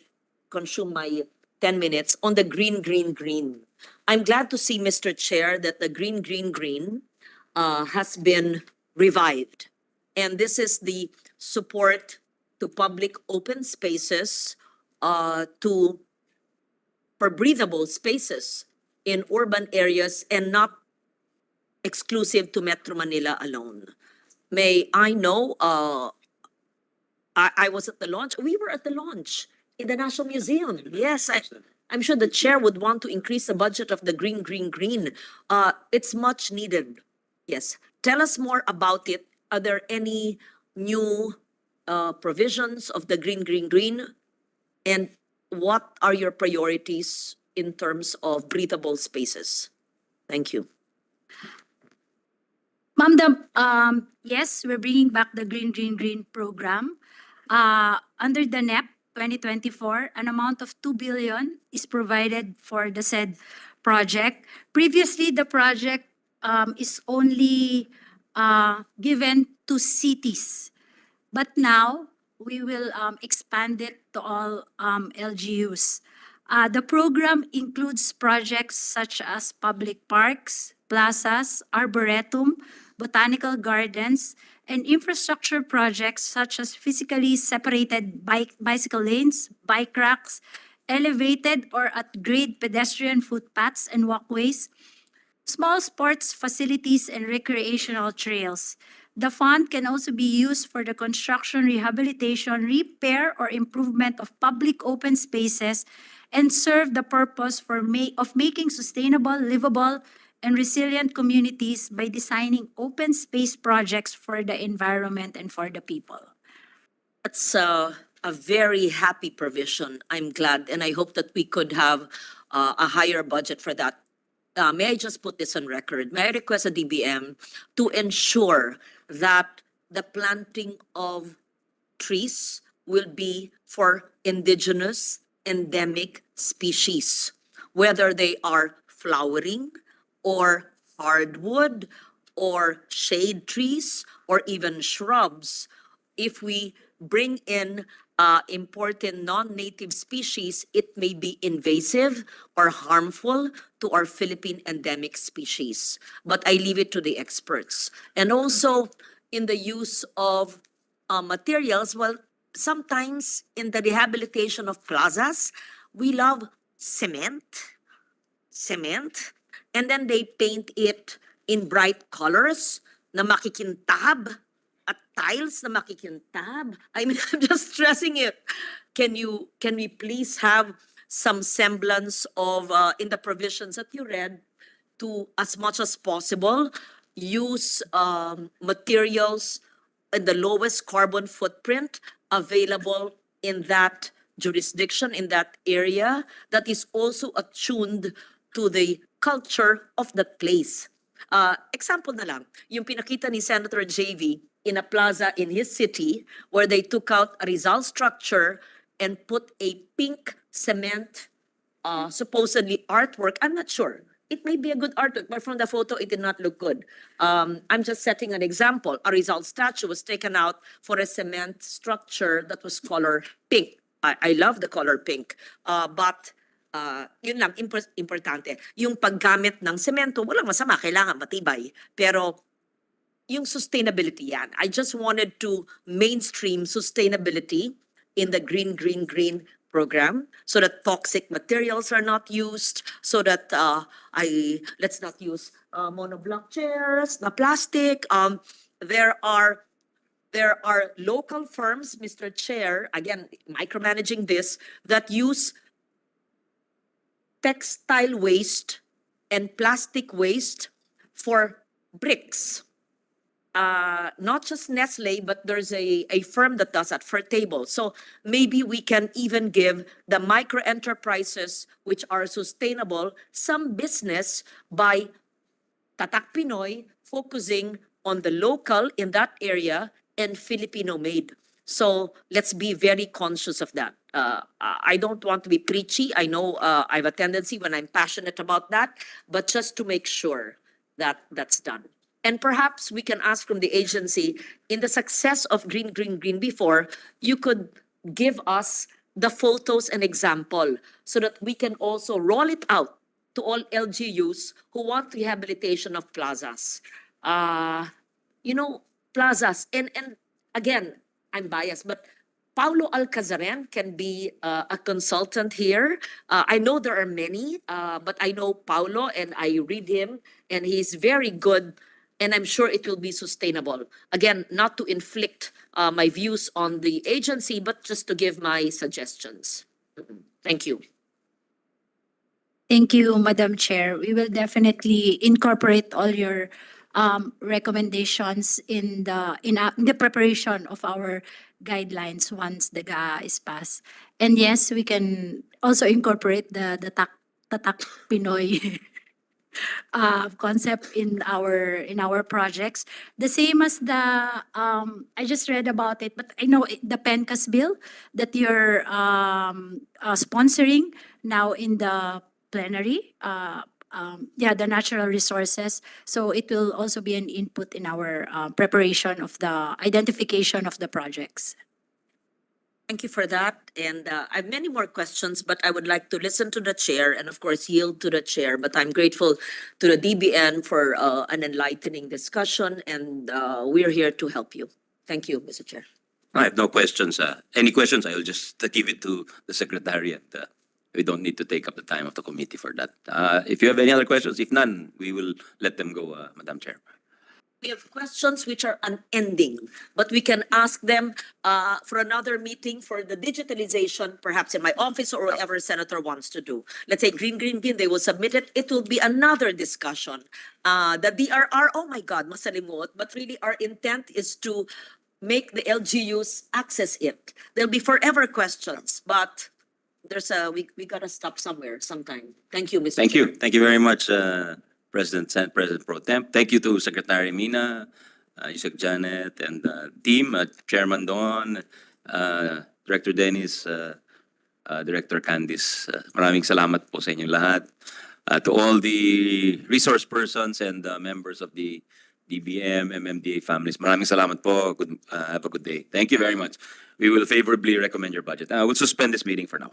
consumed my 10 minutes on the green. I'm glad to see, Mr. Chair, that the green has been revived. And this is the support to public open spaces, for breathable spaces in urban areas and not exclusive to Metro Manila alone. May I know, I was at the launch. We were at the launch in the National Museum. Yes, I'm sure the chair would want to increase the budget of the green. It's much needed. Yes. Tell us more about it. Are there any new provisions of the green? And what are your priorities in terms of breathable spaces? Thank you. Ma'am, yes, we're bringing back the green program. Under the NEP 2024, an amount of 2 billion is provided for the said project. Previously, the project is only given to cities. But now, we will expand it to all LGUs. The program includes projects such as public parks, plazas, arboretum, botanical gardens, and infrastructure projects such as physically separated bicycle lanes, bike racks, elevated or at-grade pedestrian footpaths and walkways, small sports facilities, and recreational trails. The fund can also be used for the construction, rehabilitation, repair, or improvement of public open spaces and serve the purpose of making sustainable, livable, and resilient communities by designing open space projects for the environment and for the people. That's a very happy provision. I'm glad, and I hope that we could have a higher budget for that. May I just put this on record? May I request a DBM to ensure that the planting of trees will be for indigenous endemic species, whether they are flowering or hardwood or shade trees or even shrubs. If we bring in important non-native species, it may be invasive or harmful to our Philippine endemic species. But I leave it to the experts. And also in the use of materials, well, sometimes in the rehabilitation of plazas, we love cement, and then they paint it in bright colors na makikintab at tiles na makikintab. I mean, I'm just stressing it. Can we please have some semblance of, in the provisions that you read, to as much as possible use materials in the lowest carbon footprint available in that jurisdiction, in that area, that is also attuned to the culture of that place. Example na lang, yung pinakita ni Senator JV in a plaza in his city where they took out a Rizal structure and put a pink cement, supposedly artwork. I'm not sure. It may be a good artwork, but from the photo, it did not look good. I'm just setting an example. A Rizal statue was taken out for a cement structure that was color pink. I love the color pink. But yun lang, importante. Yung paggamit ng semento, walang masama, kailangan matibay. Pero yung sustainability yan. I just wanted to mainstream sustainability in the green program so that toxic materials are not used, so that let's not use monoblock chairs, na plastic. There are local firms, Mr. Chair, again, micromanaging this, that use textile waste and plastic waste for bricks. not just Nestle, but there's a firm that does that for table. So maybe we can even give the micro enterprises which are sustainable some business by Tatak Pinoy focusing on the local in that area and Filipino made. So let's be very conscious of that. I don't want to be preachy. I know I have a tendency when I'm passionate about that, but just to make sure that that's done. And perhaps we can ask from the agency, in the success of Green, Green, Green before, you could give us the photos and example so that we can also roll it out to all LGUs who want rehabilitation of plazas. Plazas, and again, I'm biased, but Paulo Alcazaren can be a consultant here. I know there are many, but I know Paulo and I read him and he's very good and I'm sure it will be sustainable. Again, not to inflict my views on the agency, but just to give my suggestions. Thank you. Thank you, Madam Chair. We will definitely incorporate all your recommendations in the preparation of our guidelines once the GA is passed. And yes, we can also incorporate the Tatak Pinoy concept in our projects. The same as I just read about it, but I know the PENCAS bill that you're sponsoring now in the plenary. The natural resources. So it will also be an input in our preparation of the identification of the projects. Thank you for that. And I have many more questions, but I would like to listen to the chair and of course yield to the chair. But I'm grateful to the DBN for an enlightening discussion and we're here to help you. Thank you, Mr. Chair. I have no questions. Any questions, I will just give it to the secretariat. We don't need to take up the time of the committee for that. If you have any other questions, if none, we will let them go, Madam Chair. We have questions which are unending, but we can ask them for another meeting for the digitalization, perhaps in my office or whatever senator wants to do. Let's say Green, Green, Green, they will submit it. It will be another discussion. The DRR, oh my God, masalimut, but really our intent is to make the LGUs access it. There'll be forever questions, but we gotta stop somewhere sometime. Thank you, Mr. Thank Chair. you. Thank you very much, President Pro Temp. Thank you to Secretary Mina, Yusek Janet, and team, Chairman Don, Director Dennis, Director Candice. Maraming salamat po sa inyong lahat. To all the resource persons and members of the DBM, MMDA families. Maraming salamat po. Have a good day. Thank you very much. We will favorably recommend your budget. We'll suspend this meeting for now.